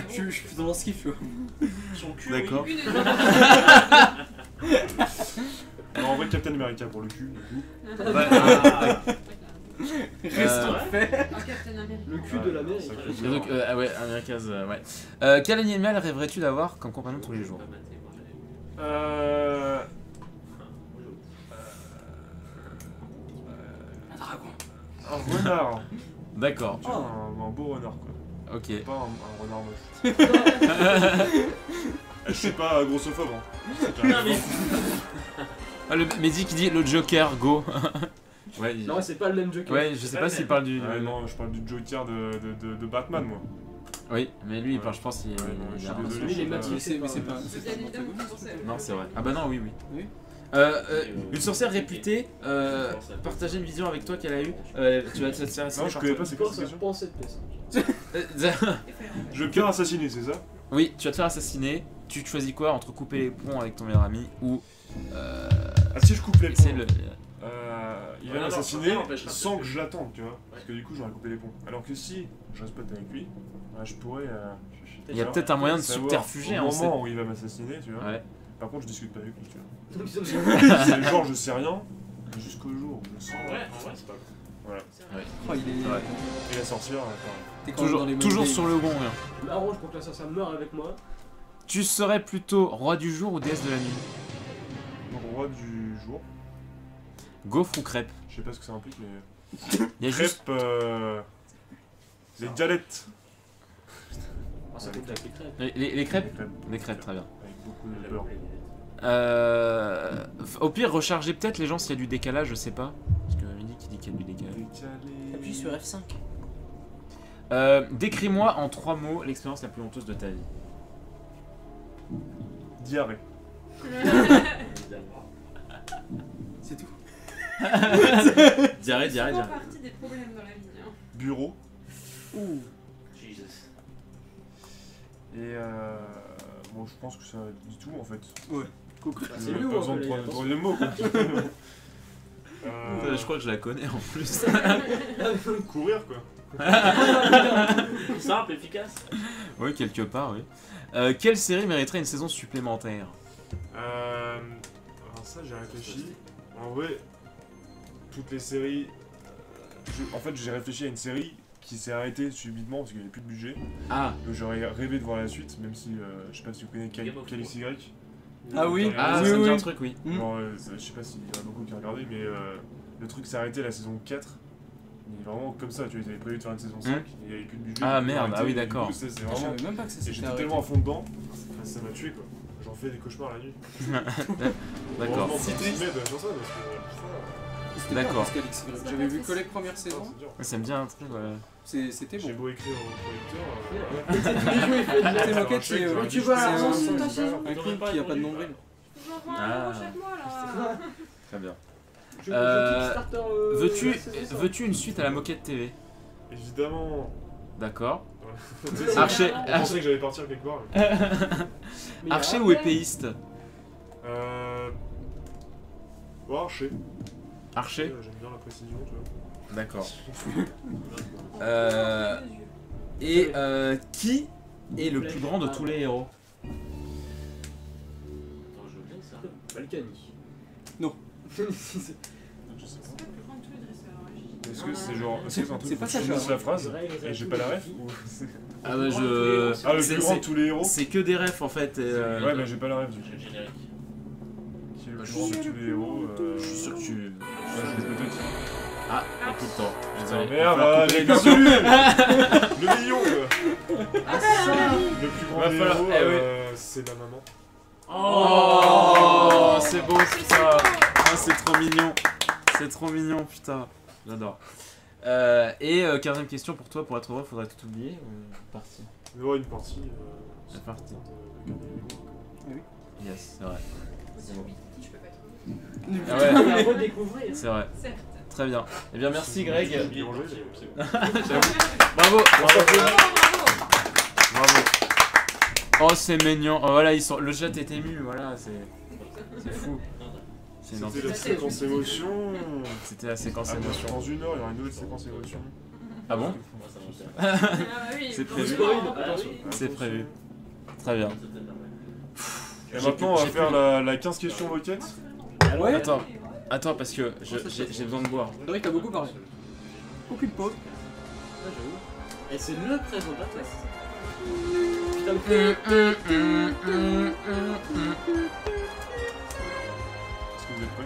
Je suis dans ce kiff, tu vois. Son cul. D'accord. oui. Non, en vrai, Captain America pour le cul, du coup. Ah, Restons ouais. faits. Un Captain America. Le cul de l'Amérique. Sacré Et donc, joueur. ah ouais, America's, ouais. Quel animal rêverais-tu d'avoir comme compagnon tous les jours? Un dragon. Un renard. D'accord, Tu vois, un beau renard, quoi. ok. Pas un renard moche. Je suis pas grossophobe, hein. Putain, mais. Ah, le Mehdi qui dit le Joker, go. Ouais, Non, c'est pas le même Joker. ouais, je sais pas s'il parle du. Ouais, non, je parle du Joker de Batman, moi. Oui, mais lui, il parle, je pense qu'il Ouais, non, je suis a un- désolé. Lui, il est je sais pas. matrixé. Mais c'est pas. Bien évidemment que pour ça. Non, c'est vrai. Ah bah non, oui, oui. Oui. Une sorcière réputée, partager une vision avec toi qu'elle a eue. Tu vas te faire assassiner Non, je par connais toi. pas, c'est quoi Pense cette question pense cette pièce. Joker assassiné, c'est ça? Oui, tu vas te faire assassiner. Tu choisis quoi entre couper les ponts avec ton meilleur ami ou Ah, si je coupe les essayer ponts, le. il Ouais, va non, m'assassiner ça n'empêchera sans pas que de- je l'attende, tu vois. Parce que du coup, j'aurais coupé les ponts. Alors que si je reste pote avec lui, bah, je pourrais. Il y a peut-être un moyen de savoir subterfuger, au on sait. moment où il va m'assassiner, tu vois. Ouais. Par contre, je discute pas avec lui, tu vois. Donc, C'est genre, je sais rien, jusqu'au jour où je sens. En vrai, c'est pas cool. Voilà. Oh, il est. Ouais. Et la sorcière, pareil. T'es quand même dans les Toujours mauvais- sur le gong. Hein. Je m'arrange pour que l'assassin meure avec moi. Tu serais plutôt roi du jour ou déesse de la nuit? Roi du jour. Gaufre ou crêpe? Je sais pas ce que ça implique, mais. Il y a juste. Crêpes. Les galettes. Ah, ça compte avec les crêpes. Les crêpes. Les crêpes, très bien. Avec beaucoup de beurre. Au pire, rechargez peut-être les gens s'il y a du décalage, je sais pas. Parce que Midi qui dit qu'il y a du décalage. Appuie sur F5. Décris-moi en 3 mots l'expérience la plus honteuse de ta vie. Diarrhée. C'est tout. Diarrhée, C'est souvent partie des problèmes dans la vie. Hein. Bureau. Jesus. Et bon, je pense que ça dit tout en fait. C'est Pas lui ou besoin de troisième mot quoi. Je crois que je la connais en plus. Courir quoi. Simple, efficace. Oui, quelque part, oui. Quelle série mériterait une saison supplémentaire? Alors ça j'ai réfléchi. En vrai, toutes les séries. En fait j'ai réfléchi à une série qui s'est arrêtée subitement parce qu'il n'y avait plus de budget. Ah, Donc j'aurais rêvé de voir la suite, même si je sais pas si vous connaissez Game of Calice Y. Ah oui. ah Oui, ça me dit oui. un truc, oui. Genre, je sais pas s'il y en a beaucoup qui ont regardé, mais le truc s'est arrêté à la saison 4. Et vraiment comme ça, tu vois, ils avaient prévu de faire une saison 5 et il n'y avait plus de budget. Ah, donc ils ont merde, arrêté, ah oui, et du d'accord. coup, c'est Je vraiment. savais même pas que ça Et s'était j'étais arrêté. tellement à fond dedans, ça m'a tué quoi. J'en fais des cauchemars la nuit. D'accord. Heureusement, c'est triste sur ça parce que. C'était D'accord. bien, parce qu'Alex Y, j'avais vu que les premières Putain, saisons. c'est dur. Ça me dit un truc, ouais. C'était J'ai bon. beau écrire au Tes producteur. moquettes, c'est Tu vois, c'est avant, un c'est ta un saison. clown qui a pas de nombril. Je vous envoie un Ah. euro chaque mois là. Très bien. Je Kickstarter, Kickstarter, la saison Veux-tu une suite à la moquette TV? Évidemment. D'accord. Je Archer, pensais que j'allais partir quelque part. mais- Archer ou épéiste? Ouais, Archer. Archer? J'aime bien la précision, tu vois. D'accord. Euh... Et qui est le plus grand de tous les héros? Attends, je veux ça. Balkany. Je sais pas. C'est pas le plus grand de tous les dresseurs. hein, j'ai dit. Est-ce que c'est genre. Est-ce que c'est un truc C'est pas où ça, tu genre. prononces la phrase et j'ai pas la ref ou... Ah bah Ah, le c'est- plus grand de c'est- tous les héros. C'est que des refs en fait. Ouais, mais j'ai pas la ref du coup. J'ai le générique. Qui est le plus grand de tous les héros. Je suis sûr que tu. Ouais, c'est peut-être. Ah, écoute-toi. Putain, merde, j'ai perdu le million quoi. Le plus grand Va des falloir- héros, eh oui. c'est la maman. Oh, c'est beau putain. Ah, c'est trop mignon. C'est trop mignon putain. J'adore. Et 15ème question pour toi, pour être heureux, faudrait tout oublier ou partie? Ouais, une partie. C'est parti. Oui. Yes, c'est vrai. Je peux pas trouver. Ah ouais, À redécouvrir. c'est vrai. Certes. Très bien. Eh bien merci Greg. Bravo. Bravo. Bravo. Bravo. Oh c'est mignon. Oh, voilà, le chat est ému, voilà, c'est fou. C'est une C'était la séquence émotion. C'était la séquence Ah, émotion. dans 1 heure, il y aura une nouvelle séquence émotion. Ah bon? Ah oui, C'est bon, prévu. bon, Attention. oui. C'est prévu. Très bien. Et maintenant, on va faire la 15 questions moquette. Ouais. Attends parce que j'ai besoin de boire. C'est vrai que t'as beaucoup parlé. Aucune pause. Ah, j'avoue. Et c'est le présentateur. Putain, Est-ce que vous êtes prêts?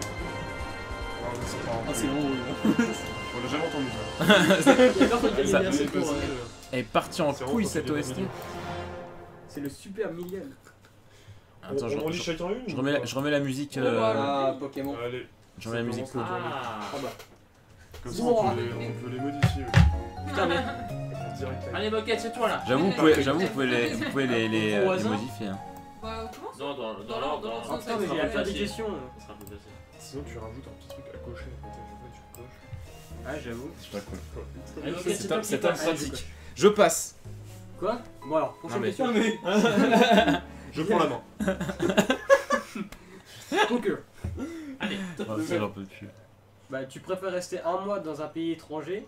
Ah, c'est pas Ah, c'est bon, oui. On l'a jamais entendu ça. il y a personne qui a Ça- gagné assez pour. Elle est partie en C'est couille vraiment cette quand il est OST. revenu. C'est le super millième. Attends, On en lit chacun une ou pas je remets la musique. Ah, Pokémon. Allez, Je remets la musique. Ça commence Ah. comme ça on peut les modifier. Putain, mais. Direct. Allez, moquette, c'est toi là. J'avoue, vous pouvez les modifier. Hein. Bah, on commence. Non, dans l'ordre. Ah, putain, mais il y a plein de questions. Ça sera plus facile. Sinon, tu rajoutes un petit truc à cocher. Tu coches. Ah, j'avoue. C'est pas cool. Allez, moquette, C'est toi un qui passes. pratique. Je passe. Quoi? Bon, alors, prochaine Non, mais- question. Je prends la main. Concur. Allez. J'en peux plus. Bah, tu préfères rester un mois dans un pays étranger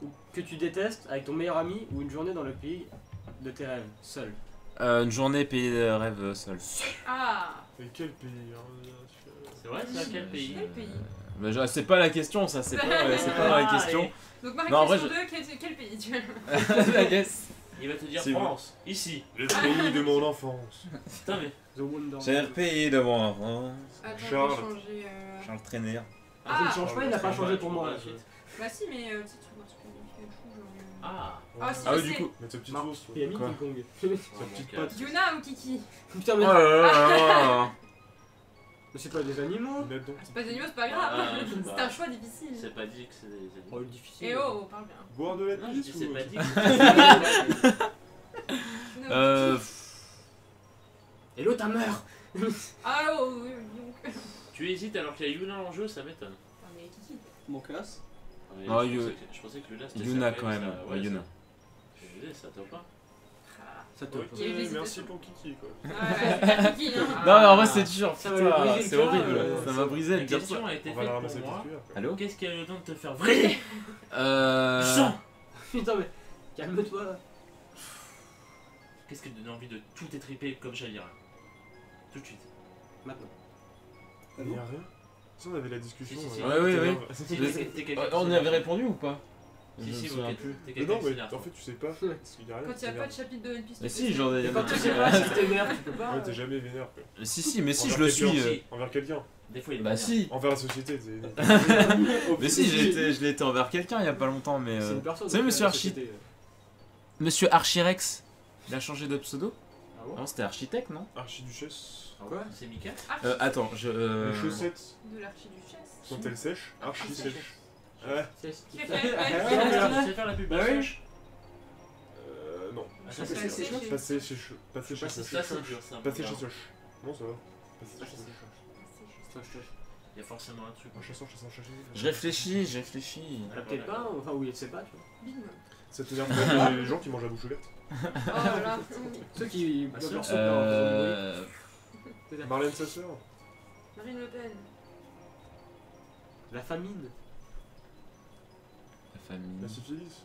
ou que tu détestes avec ton meilleur ami ou une journée dans le pays de tes rêves, seul? Une journée pays de rêve seul. Ah. Et quel pays hein, C'est vrai, c'est à quel pays? Quel pays? C'est pas la question, ça, c'est pas dans la question. Donc, ma Non, en vrai, question 2, quel pays tu veux? La guess. Il va te dire C'est France. Ici. Le pays de mon enfance. Putain, mais. The Wonder. Cher pays de mon enfant. Attends, je Charles. vais changer. Charles Trainer. Ah, ça ne change pas, il n'a pas changé pour moi. Bah si, mais tu sais, tu vois ce que Pikachu, genre. Ah, Ah, si, Ah je oui, du sais. coup. Mais ta petite Marc, ours. PMI Quoi King Kong. Sa mon petite cœur. patte. Yuna ou Kiki? Putain, Oh mais là là. mais c'est pas des animaux. Une aide donc. C'est pas des animaux, c'est pas grave. Ah, C'est un choix difficile. c'est pas dit que c'est des Oh, animaux. difficile. Eh oh, parle bien. Boire de la Non, je dis c'est pas dit que Yuna ou Euh. Kiki? Et l'autre, elle meurt. Ah oh, oui, donc. tu hésites alors qu'il y a Yuna en jeu, ça m'étonne. Ah, mais Kiki. Mon classe. Ouais, Ah, je pensais que Yuna c'était Yuna ça, quand même. ça- Ouais, Yuna. Je disais, ça top pas. Ah. Ça te Ok, Il y a eu des merci hésitations. pour Kiki quoi. Ah ouais, c'est pas Kiki, hein. Non, mais en vrai, c'est dur. Ça va lui Putain, briser le c'est cœur, horrible. Ça m'a brisé de La dire ça. question a été On va faite la ramasser pour moi. petite cuillère. quoi. Allô Qu'est-ce qui a le temps de te faire vriller Euh. Putain, mais calme-toi. Qu'est-ce qui te donne envie de tout étriper comme Shadira? Tout de suite. Maintenant. Il y a rien. Ça, on avait la discussion. Si, si, si. Ouais, ouais, ouais. Si, Mais- t'es quelqu'un On y qui- avait répondu ou pas? Si, Je si, me vous, souviens plus. t'es Mais quelqu'un non, qui mais s'énerve. en fait, tu sais pas. Parce qu'il y a rien. Quand il n'y a tu pas de chapitre de One Piece. Mais tu si, sais. j'en ai. Et quand tu sais pas si t'énerves, tu peux pas. Ouais, t'es jamais vénère quoi. Si, mais si, je Envers le suis. quelqu'un. Envers quelqu'un. Des fois, il est Bah vénère. si. Envers la société. Mais si, je l'ai été envers quelqu'un il y a pas longtemps, mais. C'est une personne. Salut, donc, monsieur la Archie. société, Monsieur Archirex. Il a changé de pseudo? Ah bon Non, c'était Architecte, non? Archiduchesse. Quoi C'est Mika? Attends, je. Les chaussettes, De l'archiduchesse. sont-elles sèches? Archi Archi sèches. Ouais. C'est ce Qui qui fait- fait. ouais. Tu sais faire la pub Bah oui. sèche? Non. Ah, ça, c'est c'est séché. sèche. Passer chez chou. Passer chez Ça, chou. c'est dur, ça. Passer chez soche. Non, ça va. Passer Ça, chez c'est soche. dur. Il y a forcément un truc. Un chasseur, chasseur, chasseur. Je réfléchis. Ah, peut-être pas, enfin oui, elle sait pas, tu vois. Big Mom. Ça t'énerve pas les gens qui mangent à bouche ouverte? Oh là là. Ceux qui Ma doivent sœur, leur sauter dans le bruit. Marlène, sa sœur? Marine Le Pen. La famine. La famille. La syphilis?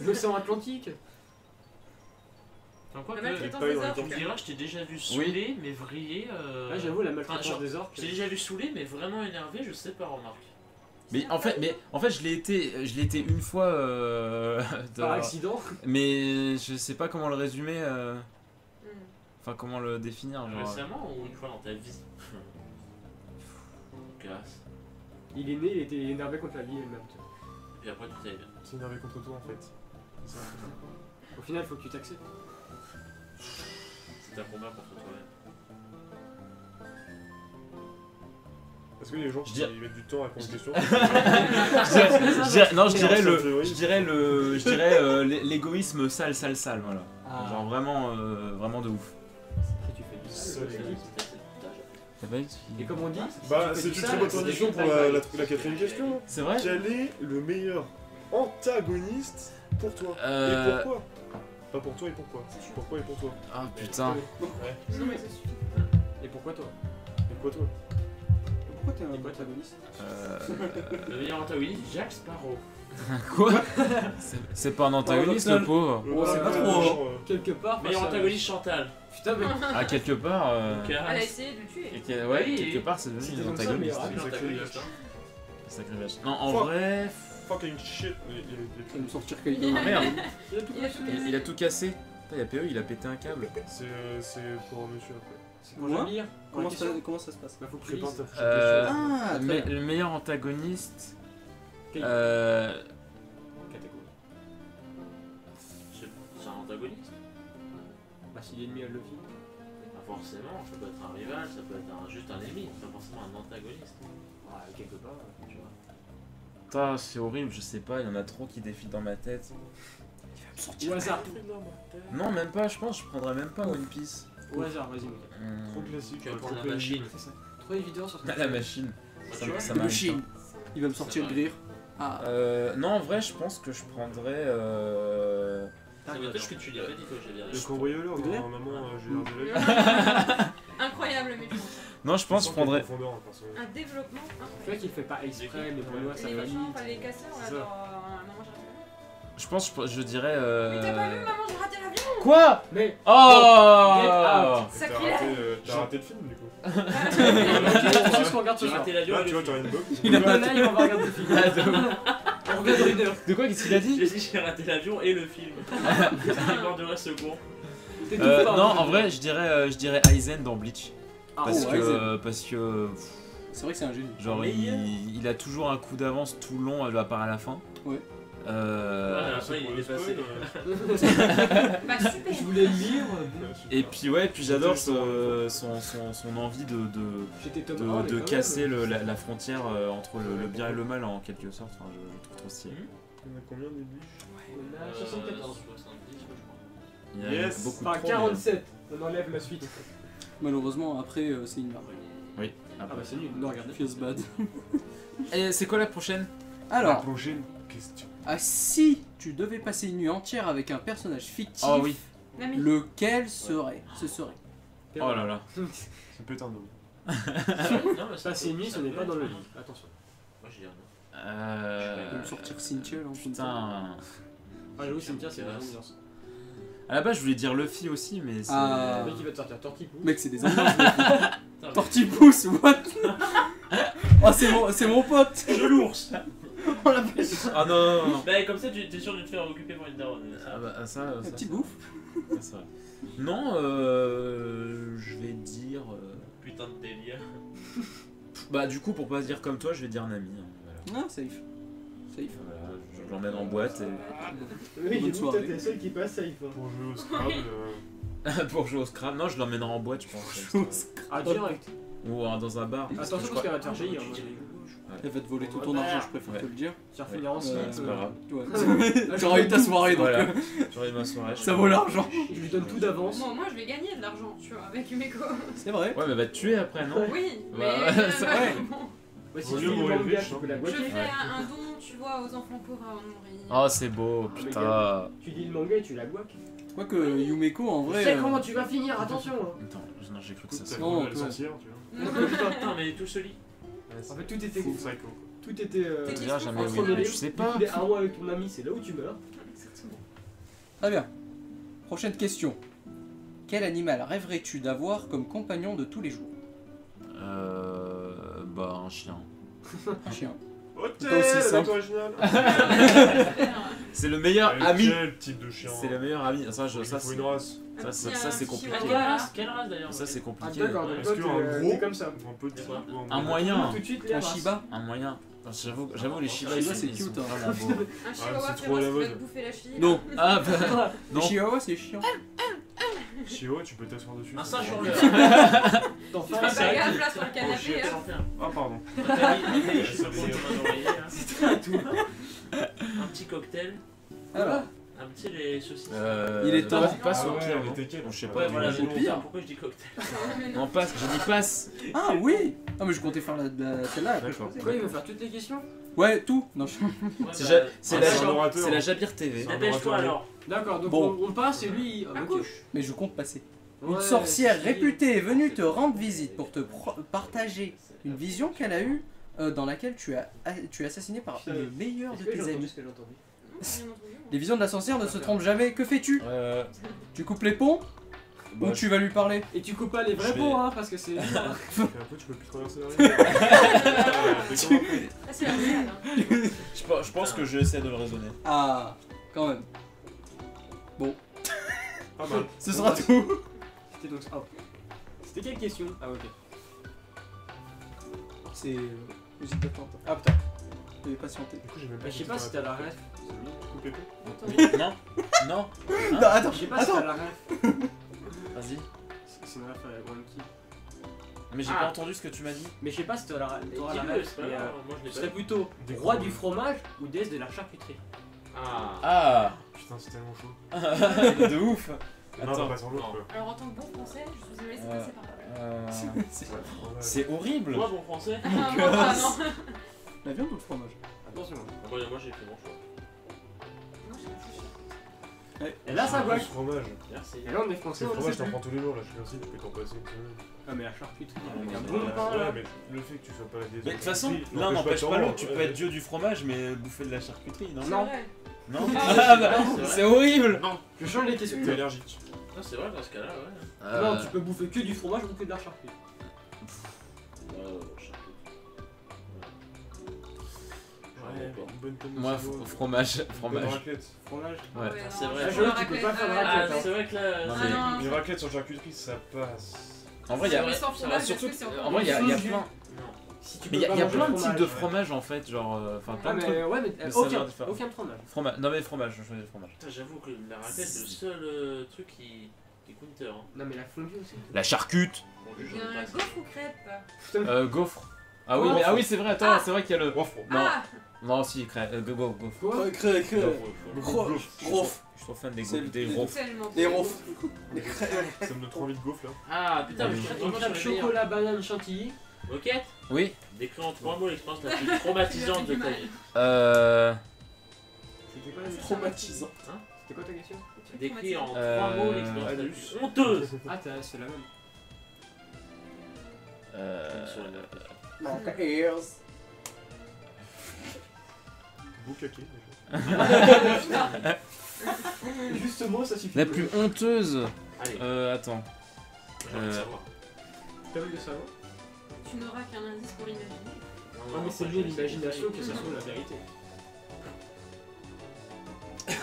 L'océan Atlantique. Enfin, quoi La que, maltraitance pas des dans les orques. tu me diras, je t'ai déjà vu saoulé, mais vriller. Là, j'avoue, la Enfin, maltraitance genre, des orques. je t'ai déjà vu saoulé, mais vraiment énervé, je sais pas, remarque. Mais en fait, je l'ai été une fois. Par dans- accident. Mais je sais pas comment le résumer. Hmm. Enfin, comment le définir. Genre. Récemment ou une fois dans ta vie? Casse. Il est né, il était énervé contre la vie elle-même. tu vois. Et après, tout allait bien. C'est énervé contre toi en fait. C'est ça. Au final, faut que tu t'acceptes. C'est un combat contre toi-même. Est-ce qu'il y a des gens qui Je dirais- mettent du temps à répondre aux questions? Non, je dirais C'est un le. théorie. Je dirais l'égoïsme sale, voilà. Ah. Genre vraiment, vraiment de ouf. Et tu fais du Ça, sale. les gars. T'as pas eu Et comme on dit, Bah, tu fais c'est du une sale, très bonne c'est transition des pour bye-bye. la quatrième question. C'est vrai? Quel est le meilleur antagoniste pour toi? Et pourquoi? Pas pour toi et pourquoi? Pourquoi et pour toi? Ah putain. Non, mais ça suffit. Et pourquoi toi? Et quoi toi? Pourquoi t'es Et un quoi, antagoniste? Le meilleur antagoniste, Jack Sparrow. Quoi? C'est pas un antagoniste le pauvre. Oh, c'est pas trop, genre, Quelque part. Meilleur face à- antagoniste, Chantal. Putain, mais. Ah, quelque part. Elle a Casse. essayé de le tuer. Ouais, Oui. quelque part c'est devenu C'était un comme ça, antagoniste. mais Meilleur sacré antagoniste, vache. hein. Sacré vache. Non, en Fuck. vrai. Fucking shit. Il va me sortir quelqu'un. Ah merde, Il a tout Il a cassé. tout il a tout cassé. Putain, il y a PE, il a pété un câble. C'est pour monsieur après. C'est pour Moi lire. Comment ça se passe? Bah, faut que tu C'est pas lises. ta prochaine Ah, très Mais bien. le meilleur antagoniste. Quel- Euh. Catégorie. C'est un antagoniste. Bah, s'il est ennemi à Luffy. Pas forcément, ça peut être un rival, ça peut être juste un ennemi, pas forcément un antagoniste. Ouais, quelque part. Tu vois. Putain, c'est horrible, je sais pas, il y en a trop qui défilent dans ma tête. Au hasard. Non, même pas, je pense, je prendrais même pas One Piece. Au hasard, vas-y. mec. Trop classique. Tu vas trop prendre la classique. machine. C'est ça. Trop évident sur La machine. Ça, Tu vois, ça Le m'arrive Chine. Il va me sortir Ça le rire. Ah. pas. Non, en vrai, je pense que je prendrais. Ça m'étonne que tu l'aies pas dit, toi, j'ai bien Le cambrioleur, Vous non, maman, j'ai l'air de la Incroyable méchant. Non, je pense que je prendrais. Un développement Tu vois incroyable. qu'il fait pas exprès, mais pour moi, ça Les valide. méchants, pas les casseurs là C'est ça. dans Maman j'ai raté l'avion. Je pense que je dirais. Mais t'as pas vu Maman j'ai raté l'avion? Quoi? Mais. Oh! T'as raté le film du coup. C'est juste qu'on regarde ce J'ai soir. raté l'avion. Là, et tu le vois, t'as film. une box. Il a pas là, il va regarder le film. On regarde dans une heure. De quoi qu'est-ce qu'il a dit? J'ai dit j'ai raté l'avion et le film. Il m'en secondes. T'es tout fort, Non, hein. en vrai, je dirais Aizen dans Bleach. Ah, Parce oh, que. Aizen. Parce que. C'est vrai que c'est un génie. Genre, Mais il a toujours un coup d'avance tout le long, à part à la fin. Ouais. Ouais, après, il est passé. Bah super. Je voulais le lire. Et puis ouais, puis j'adore son envie J'étais Tom de Hardy, quand même. casser la frontière entre le bien et le mal en quelque sorte. Enfin, je trouve trop stylé. On a combien de biches On a 74. 70, je crois. Il y a Yes. beaucoup Enfin, trop, 47. On enlève la suite. Malheureusement, après, c'est une merde. mais- Ah bah c'est nul. Non, regardez. Feels bad. Et c'est quoi la prochaine? La Alors, prochaine question. si tu devais passer une nuit entière avec un personnage fictif, Oh oui. Non, mais lequel serait ce serait? Oh là là. Ça peut être un homme. Non, mais Ça, c'est une nuit, ce n'est pas dans le lit. Attention. Moi, je dis un nom. Je peux me sortir Cynthia là en train de faire. Putain. Ah, j'avoue, Cynthia, c'est la ambiance. À la base, je voulais dire Luffy aussi, mais c'est. Ah. Le mec qui va te sortir Tortipou. Mec, c'est des ambiances. Tortipousse, what? Oh, c'est mon pote. Je l'ours. On l'appelle. Ah non, non, non. Bah, comme ça, tu es sûr de te faire occuper pour une daronne. Ah bah ça. La petite bouffe. C'est vrai. Non, je vais dire. Putain de délire. Bah du coup, pour pas dire comme toi, je vais dire Nami. Hein, voilà. Ah, safe. Safe. Voilà, je l'emmène en boîte et... Oui, j'ai Bonne vu soirée. que t'es le seul qui passe safe. hein. Pour jouer au Scrabble. pour jouer au Scrabble. Non, je l'emmènerai en boîte, je pense. Ah, direct. Ou dans un bar. Attention je parce crois... qu'elle va te faire jaillir. Elle va te voler tout ton argent, je préfère te le dire. Tu vas finir en slip. c'est pas grave. Ouais. T'auras eu ta soirée donc. Voilà. J'aurai ma soirée. Ça vaut l'argent. Je lui donne tout d'avance. moi je vais gagner de l'argent, tu vois, avec Yumeko. C'est vrai. Ouais, mais va te tuer après, non? Oui, mais Bah, ouais, c'est vrai. bon. Ouais, si Vaut tu mieux fais du mourir manga, riche, tu hein. peux la Je boîter. fais un don, tu vois, aux enfants pauvres à Henri. Oh, c'est beau, putain. Tu dis le manga et tu la guaques. Quoique Yumeko en Je vrai. sais comment tu vas finir, attention. hein. Attends, non, j'ai cru que ça T'as se... Non, vu la toi. sorcière, tu vois. Putain, mais tout se lit. En fait, tout était. Full psycho. Tout était. T'es Tu verras jamais Entre où il est, les- tu sais Du pas. coup, les 1 mois avec ton ami, c'est là où tu meurs. Exactement. Très bien. Prochaine question. Quel animal rêverais-tu d'avoir comme compagnon de tous les jours? Bah, un chien. Un chien. Hôtel, Pas aussi la simple. bête originale. C'est le meilleur ami. Quel type de chien? C'est le meilleur ami. Ça, Il ça, faut une race. ça, c'est compliqué. Quelle race d'ailleurs? ça c'est Ah, compliqué. d'accord, donc Est-ce toi, qu'un t'es gros comme ça. ou un petit quoi ou Un moyen. Tout de suite, les Un races. Shiba. Un moyen. J'avoue, les Shiba, Shiba, ils c'est sont cute, hein. vraiment beaux. Un chihuahua c'est trop à la féroce qui va mode. te bouffer la cheville. Non. Ah bah, Les non. chihuahuas, c'est chiant. Chihuahua, tu peux t'asseoir dessus. Un c'est singe bon. hurleur. T'en Tu fais fais un pas sac. gaffe là sur le canapé. hein. Ah, pardon. Un petit cocktail. Alors, Un petit les saucisses. Il est temps. Passe au Ah ouais, pire, mais non? t'es quel? Je sais Ouais, pas. voilà, au mais pire. pourquoi je dis cocktail? Non, passe, j'ai dit passe. ah oui. Ah mais je comptais faire celle-là. après, je D'accord. pensais. Quoi, il veut faire toutes les questions? Ouais, tout. Non, je... C'est Ouais, c'est Ah, la, c'est un orateur. c'est la Jabir TV. C'est un Dépêche-toi orateur. alors. D'accord, donc Bon. on passe et lui. Ah, ok. Accouche. mais je compte passer. Ouais, Une sorcière c'est- réputée est venue te rendre visite pour te partager une vision qu'elle a eue dans laquelle tu es assassiné par le meilleur de Est-ce que j'ai tes entendu amis. ce que j'ai entendu? Rien entendu. Les visions de la sorcière ne se trompent jamais. Que fais-tu? Tu coupes les ponts Bah, ou tu vas lui parler? Et tu coupes pas les vrais Je vais- ponts, hein, parce que c'est. Et après, tu peux plus traverser la rivière. Ah, c'est la réelle, hein. je pense que je vais essayer de le raisonner. Ah, quand même. Pas mal. Ce sera tout. C'était donc. Oh. C'était quelle question? Ah, ok. C'est musique d'attente. Ah putain, je vais patienter. Du coup, j'ai même Bah, je sais pas si t'as la ref. Coupe les ponts. Non. Non. Non, attends, Je sais pas si attends. t'as la ref. Vas-y. C'est une ref à One Key. Mais j'ai Ah. pas entendu ce que tu m'as dit. Mais je sais pas si t'auras la Dis-le, ref. c'est pas mais, grave, moi je Ce l'ai serait pas. plutôt roi du fromage ou déesse de la charcuterie. Ah. Ah. Putain, c'est tellement chaud. De ouf. Non, Attends. non, pas sans l'autre, quoi. Alors en tant que bon français, je vous ai laissé Euh, passer par là. C'est horrible. Moi, bon français. Ah, moi, pas, non. La viande ou le fromage? Attention. Moi j'ai fait mon choix. Moi, je réfléchis. Et là, ça Ah, bloque. le fromage. Merci. Et là, on est français, C'est le on fromage, sait t'en plus. prends tous les jours, là, je suis aussi, tu peux t'en passer une semaine. Ah, mais la charcuterie, Ah, avec mais un c'est bon vrai. pain là. Ouais, mais le fait que tu sois pas la déesse. Mais de toute façon, charcuterie l'un n'empêche pas l'autre. Tu ouais. peux être dieu du fromage, mais bouffer de la charcuterie, non? C'est Non. vrai. Non. Ah, Ah bah, c'est vrai. c'est horrible. Non, Je change les questions. t'es allergique. Non, c'est vrai dans ce cas-là, ouais. Non, tu peux bouffer que du fromage ou que de la charcuterie. Ouais, une bonne tonne de Moi, cerveau, fromage, une bonne fromage. raclette. Fromage. Ouais. Ouais, c'est non, vrai. je Ah, veux j'avoue, la tu peux raclette. pas faire de Ah, raclette, Ah, hein. c'est vrai que là. Non, Ah, mais- non. Une raclette sur charcuterie, ça passe. En vrai, il y a, Mais sans fromage, surtout, est-ce que c'est encore en vrai, il y a mieux? plein. Si tu Mais peux il y pas a manger plein le de types de fromage en fait, genre. Enfin, Ah plein de trucs. mais ouais, mais de saveurs aucun, différentes. aucun fromage. Fromage. Non, mais fromage, je choisis le fromage. Putain, j'avoue que la raclette, le seul truc qui counter. Hein. Non mais la fondue aussi. La charcute. Bon, je Il y a un passe. gaufre ou crêpe? Gaufre. Ah oui, mais, ah oui, c'est vrai, attends, Ah. c'est vrai qu'il y a le. Non, Ah! non, si, gaufre. Quoi Crée. Je suis trop fan des C'est gaufres. Des le- gaufres. Tellement. Des ronfles. Ça me donne trop envie de gaufre là. Ah putain, mais je suis Une vraiment crêpe sur les meilleurs. chocolat banane chantilly. Moquette, Oui. décris en 3 mots l'expérience la plus traumatisante de ta vie. C'était quoi la question Traumatisant. C'était quoi ta question Décris en 3 Euh, mots l'expérience la plus honteuse. Ah c'est la même. Boucaquet. Justement ça suffit. La plus honteuse. Allez, Attends. j'ai envie de savoir. T'as envie de savoir Tu n'auras qu'un indice pour l'imaginer. Non, Ah mais c'est moi, lié je vais l'imagination que essayer ça de- soit la vérité.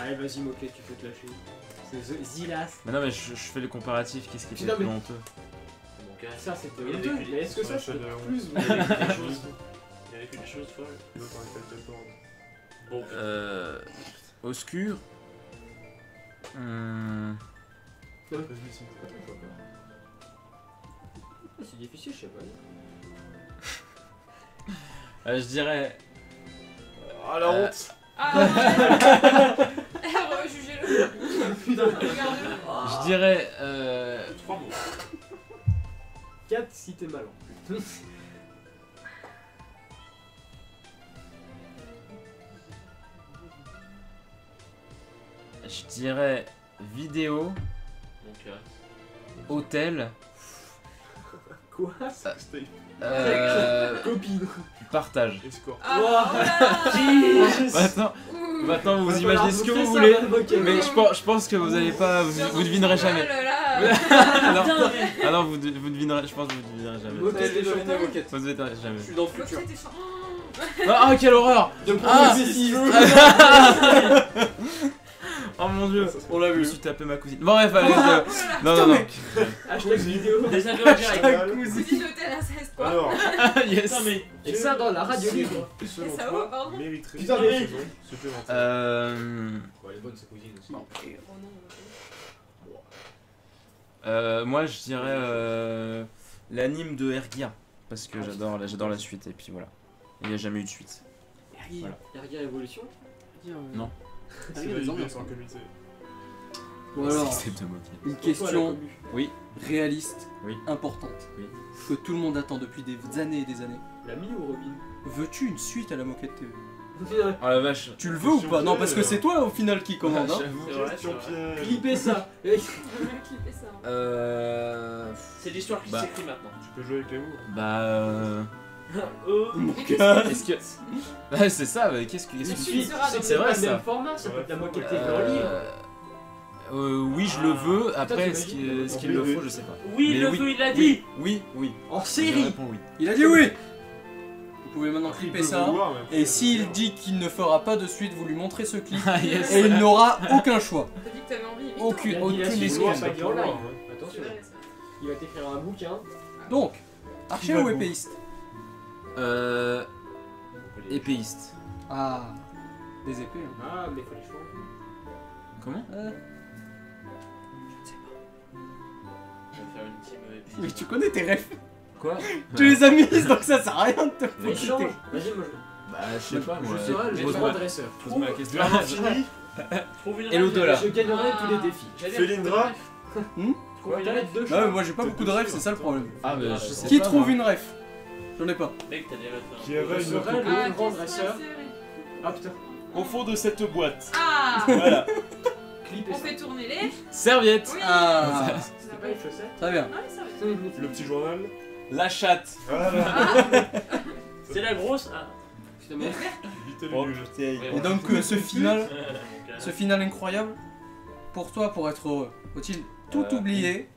Allez vas-y Moquette, tu peux te lâcher. C'est Zilas. Mais non, mais je fais le comparatif. Qu'est-ce qui était Putain, le plus mais- honteux? Bon, quand même, Ça c'était Il y a honteux, des- mais est-ce que ça sur c'est la chaîne, plus il y avait des choses. Il y avait des choses folles. L'autre en fait le temps. Bon, Oscur. Vas-y, si. C'est difficile, je sais pas. Je dirais. Ah la honte. Ah! Jugez-le! Putain, regardez-le! Je dirais. 3 mots. 4 si t'es malin. Je dirais vidéo, Donc, hôtel, Quoi C'était Copine. partage. escort. Ah! Voilà. Maintenant vous imaginez ce que vous voulez, mais je pense que vous allez pas, vous devinerez jamais. Oh là là! Ah non, vous devinerez, je pense que vous devinerez jamais. Moquette et Devinez, chanteur. Moquette. Vous devinerez Je jamais. suis dans le Faut que futur. c'était ça. Ah, quelle horreur! De Ah. prophétie. Oh mon dieu, On l'a je me vu. suis tapé ma cousine. Bon bref, allez, non, non, non. Hashtag vidéo. Des avions directs. Cousine de tel inceste, quoi. Alors, Yes. Putain, mais. Et ça dans la radio libre. selon ça toi, va, pardon mériterait Putain, une mais- saison supplémentaire. Elle est bonne sa cousine aussi. Oh non. Moi je dirais l'anime de Ergia parce que j'adore la suite et puis voilà. Il n'y a jamais eu de suite. Voilà. Derrière Evolution. Non. C'est des la idée ambiances. sans comité. Bon alors, C'est de moquer. une question Oui. réaliste, Oui. importante, Oui. que tout le monde attend depuis des années et des années. L'ami ou Robin Veux-tu une suite à la Moquette TV? Oh la vache. Tu le veux ou Question pas? Non, piège. parce que c'est toi au final qui commande. Hein. J'avoue. C'est vrai, Question c'est vrai. piège. Clippez ça. Clipper ça. C'est l'histoire qui Bah. s'écrit maintenant. Tu peux jouer avec les mots. Bah est-ce que bah, c'est ça, mais qu'est-ce que Mais tu c'est seras dans c'est le vrai pas le ça. même format, ça peut être la Moquette TV en livre. Oui, je le veux. Après, est-ce t'imagines qu'il le faut, je sais pas. Oui, Mais le oui, feu, il l'a dit. Oui. En Je série. réponds oui. Il a dit oui. Vous pouvez maintenant Il clipper peut ça. vouloir, mais après, Et s'il dit qu'il ne fera pas de suite, vous lui montrez ce clip. Ah yes. Et il n'aura aucun choix. T'as dit que t'avais envie. vite, Aucune- Il a dit la aucune suite, excuse. c'est pas dit en live. hein. hein. Attention. C'est vrai, ça. Il va t'écrire un bouquin. Donc, archer va ou le épéiste? Épéiste. Ah, des épées. Hein. Ah, mais faut les choix. Comment? Je vais faire une team épique. Mais tu connais tes refs. Quoi? Tu les as mises, donc ça sert à rien de te Mais foutre. change. Vas-y, moi Bah, je sais pas, moi. je serai le Pose-moi dresseur. pose-moi la question. Vraiment fini. Trouve une Et l'au-delà. Je gagnerai tous les défis. Felindra. Trouve une lettre de Ouais, choix. mais moi j'ai pas beaucoup de refs, c'est ça le problème. Ah, bah, je sais Qui pas, trouve moi. une ref? J'en ai pas. Mec, t'as déjà fait un. Qui avait Je une autre serai Ah, le grand qu'est-ce dresseur. que c'est Ah putain. Au fond de cette boîte. Ah! Voilà. Clippez On ça. fait tourner les. Serviette. Oui! Ah, C'était pas une chaussette. très bien. Non, mais ça va. Le petit journal. La chatte. Voilà. C'est la grosse. Ah. Putain, mais Vite le Oh, nuage. Et donc ce final incroyable, pour toi, pour être heureux, faut-il tout oublier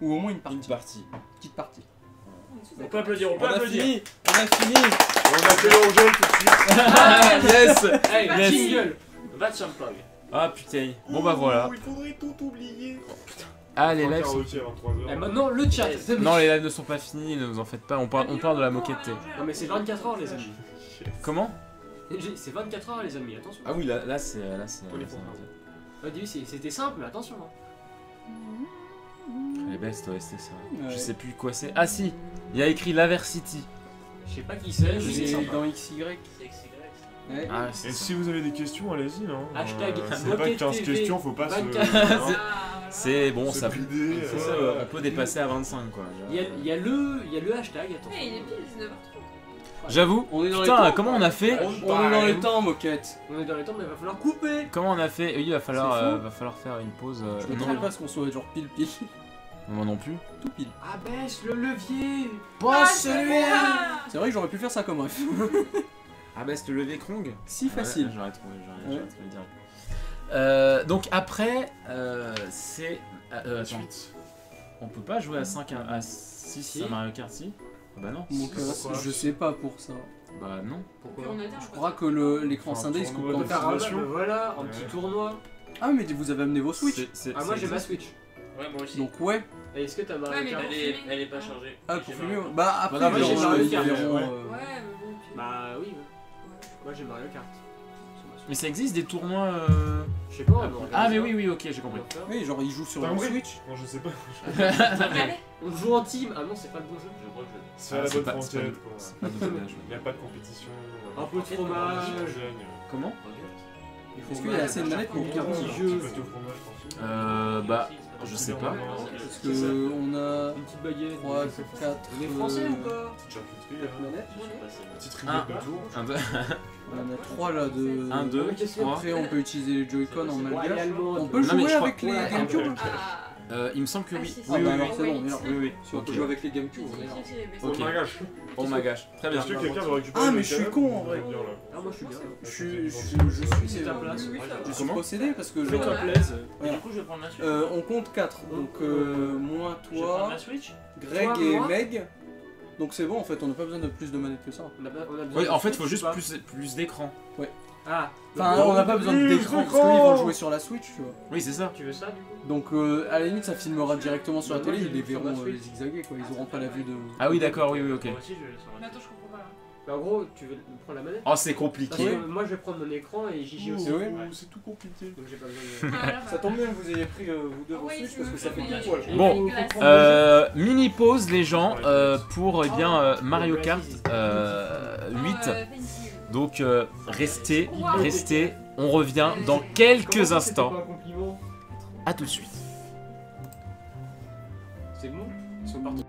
ou au moins une Une partie? partie. Petite partie. On peut applaudir, on peut On a applaudir. fini. On a fini. On a fait l'Angèle tout de suite. Ah, yes. hey, Yes. jingle. Va te plug. Ah putain. Bon bah voilà. Il faudrait tout oublier. Ah, les Franck lives sont... Karaoké à 23h. Et maintenant, le chat. Non, les lives ne sont pas finis, ne vous en faites pas, on parle de la moquette thé. Non, mais c'est 24 heures, les amis. Comment? C'est 24 heures, les amis, attention. Ah oui, là c'est... Pour les programmes. Au début, c'était simple, mais attention. Hein. Elle est belle cette OST, c'est vrai. Ouais. Je sais plus quoi c'est. Ah si, il y a écrit Laversity. Je sais pas qui c'est, mais c'est C'est sympa. dans XY. Ouais. Ah, Et c'est si vous avez des questions, allez-y. Hein. Hashtag c'est pas Moquette 15 TV, questions, faut pas 24. hein, C'est bon, se ça brider, c'est ça, on peut dépasser à 25 quoi. Il y a le hashtag, attention. Eh, il est pile 19h30. J'avoue, On est dans les putain, temps. comment on a fait? On est dans les temps, moquette. On est dans les temps, mais il va falloir couper. Comment on a fait? Oui, il va C'est falloir, faux. faire une pause. Je me non, trompe pas ce qu'on soit genre pile. moi non plus. Tout pile. Abaisse le levier. Ah, celui-là. C'est vrai que j'aurais pu faire ça comme ref. Ah bah c'est le lever Krong. Si facile. Ouais, j'aurais trouvé, Ouais. trouvé direct. Donc après, c'est... La attends, suite. on peut pas jouer à 5 à 6 Si. à Mario Kart si? Ah bah non. Donc Pourquoi je sais pas pour ça. Bah non. Pourquoi Je crois que l'écran Enfin, scindé il se coupe tournoi en de Faire un Motivation. voilà, un Ouais. petit tournoi. Ah mais vous avez amené vos Switch. Ah, moi j'ai ma Switch. Ouais, moi aussi. Donc ouais. Et est-ce que t'as Mario Ouais, mais Kart Elle est pas chargée. Ah pour fumer. Bah après Bah, non, ils moi, j'ai verront, Mario ils Kart, verront, ouais. Ouais, mais bon. puis- Bah oui, Ouais. moi j'ai Mario Kart. Sur ma Switch. Mais ça existe des tournois... Je sais pas, on va organiser Ah mais ça. oui, ok, j'ai compris. On va faire. Oui, genre ils jouent sur T'as leur compris Switch. Non, je sais pas. Allez. On joue en team. Ah non, c'est pas le bon jeu. Je crois que C'est Ah, à la c'est bonne pas- c'est pas frontière. du- quoi. c'est pas du dommage. Il n'y a pas de compétition. Un peu de fromage. Comment? Est-ce qu'il y a assez de manettes pour Un tout le petit monde jeu. Bah, je sais pas. Parce que on a Une petite baguette. 3, 4. On est français ou pas Manettes. Petite Un. rigueur de tour. Un, deux, On en a 3 là de. 1, 2, Mais qu'est-ce que- 3. Après on peut utiliser les Joy-Con en malgache. Allemand. On peut Non, mais jouer je crois- avec les Ouais, GameCube. Ah. Il me semble que oui. si, si. Ah bah alors oui, c'est oui, bon, oui. alors. Oui, oui. Si on peut jouer avec les GameCube, on est là. Ok. Oh my gosh. Très bien. Est-ce que quelqu'un veut récupérer Ah, le mais je suis canapé con, en ou vrai. bien, là Ah, moi je suis bien. Je suis. C'est ta place. Je suis possédé parce que Fais-toi genre, plaise. Du coup, je vais prendre ma Switch. on compte 4. Donc moi, Je vais prendre toi, ma Switch. Greg Toi, et moi. Meg. Donc c'est bon en fait, on n'a pas besoin de plus de manettes que ça. On a besoin Oui, de en fait, Switch faut ou juste pas plus d'écran. Ah, Enfin, on n'a pas besoin d'écran parce qu'ils vont jouer sur la Switch, tu vois. Oui, c'est ça. tu veux ça du coup? Donc à la limite, ça filmera directement sur la Moi, télé, j'ai ils les vu sur verront ma Switch. les zigzaguer quoi, ils auront pas la vue de. Ah oui, d'accord, oui, ok. Moi aussi, je vais le sauver. Mais attends, je comprends pas là. Bah, en gros, tu veux prendre la manette? Oh, c'est Parce compliqué. que moi je vais prendre mon écran et Gigi aussi. oui. C'est tout compliqué. Donc j'ai pas besoin de. Ah, là, Ça tombe bien que vous ayez pris vous deux Ah vos ouais, Switch tu parce me que ça fais fait plaisir. tout poil. Bon, Glace. mini pause les gens pour Mario Kart 8. Donc restez, on revient dans quelques Comment ça, c'était instants. pas un compliment? A tout de suite. C'est bon? Ils sont partis.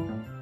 Ciao.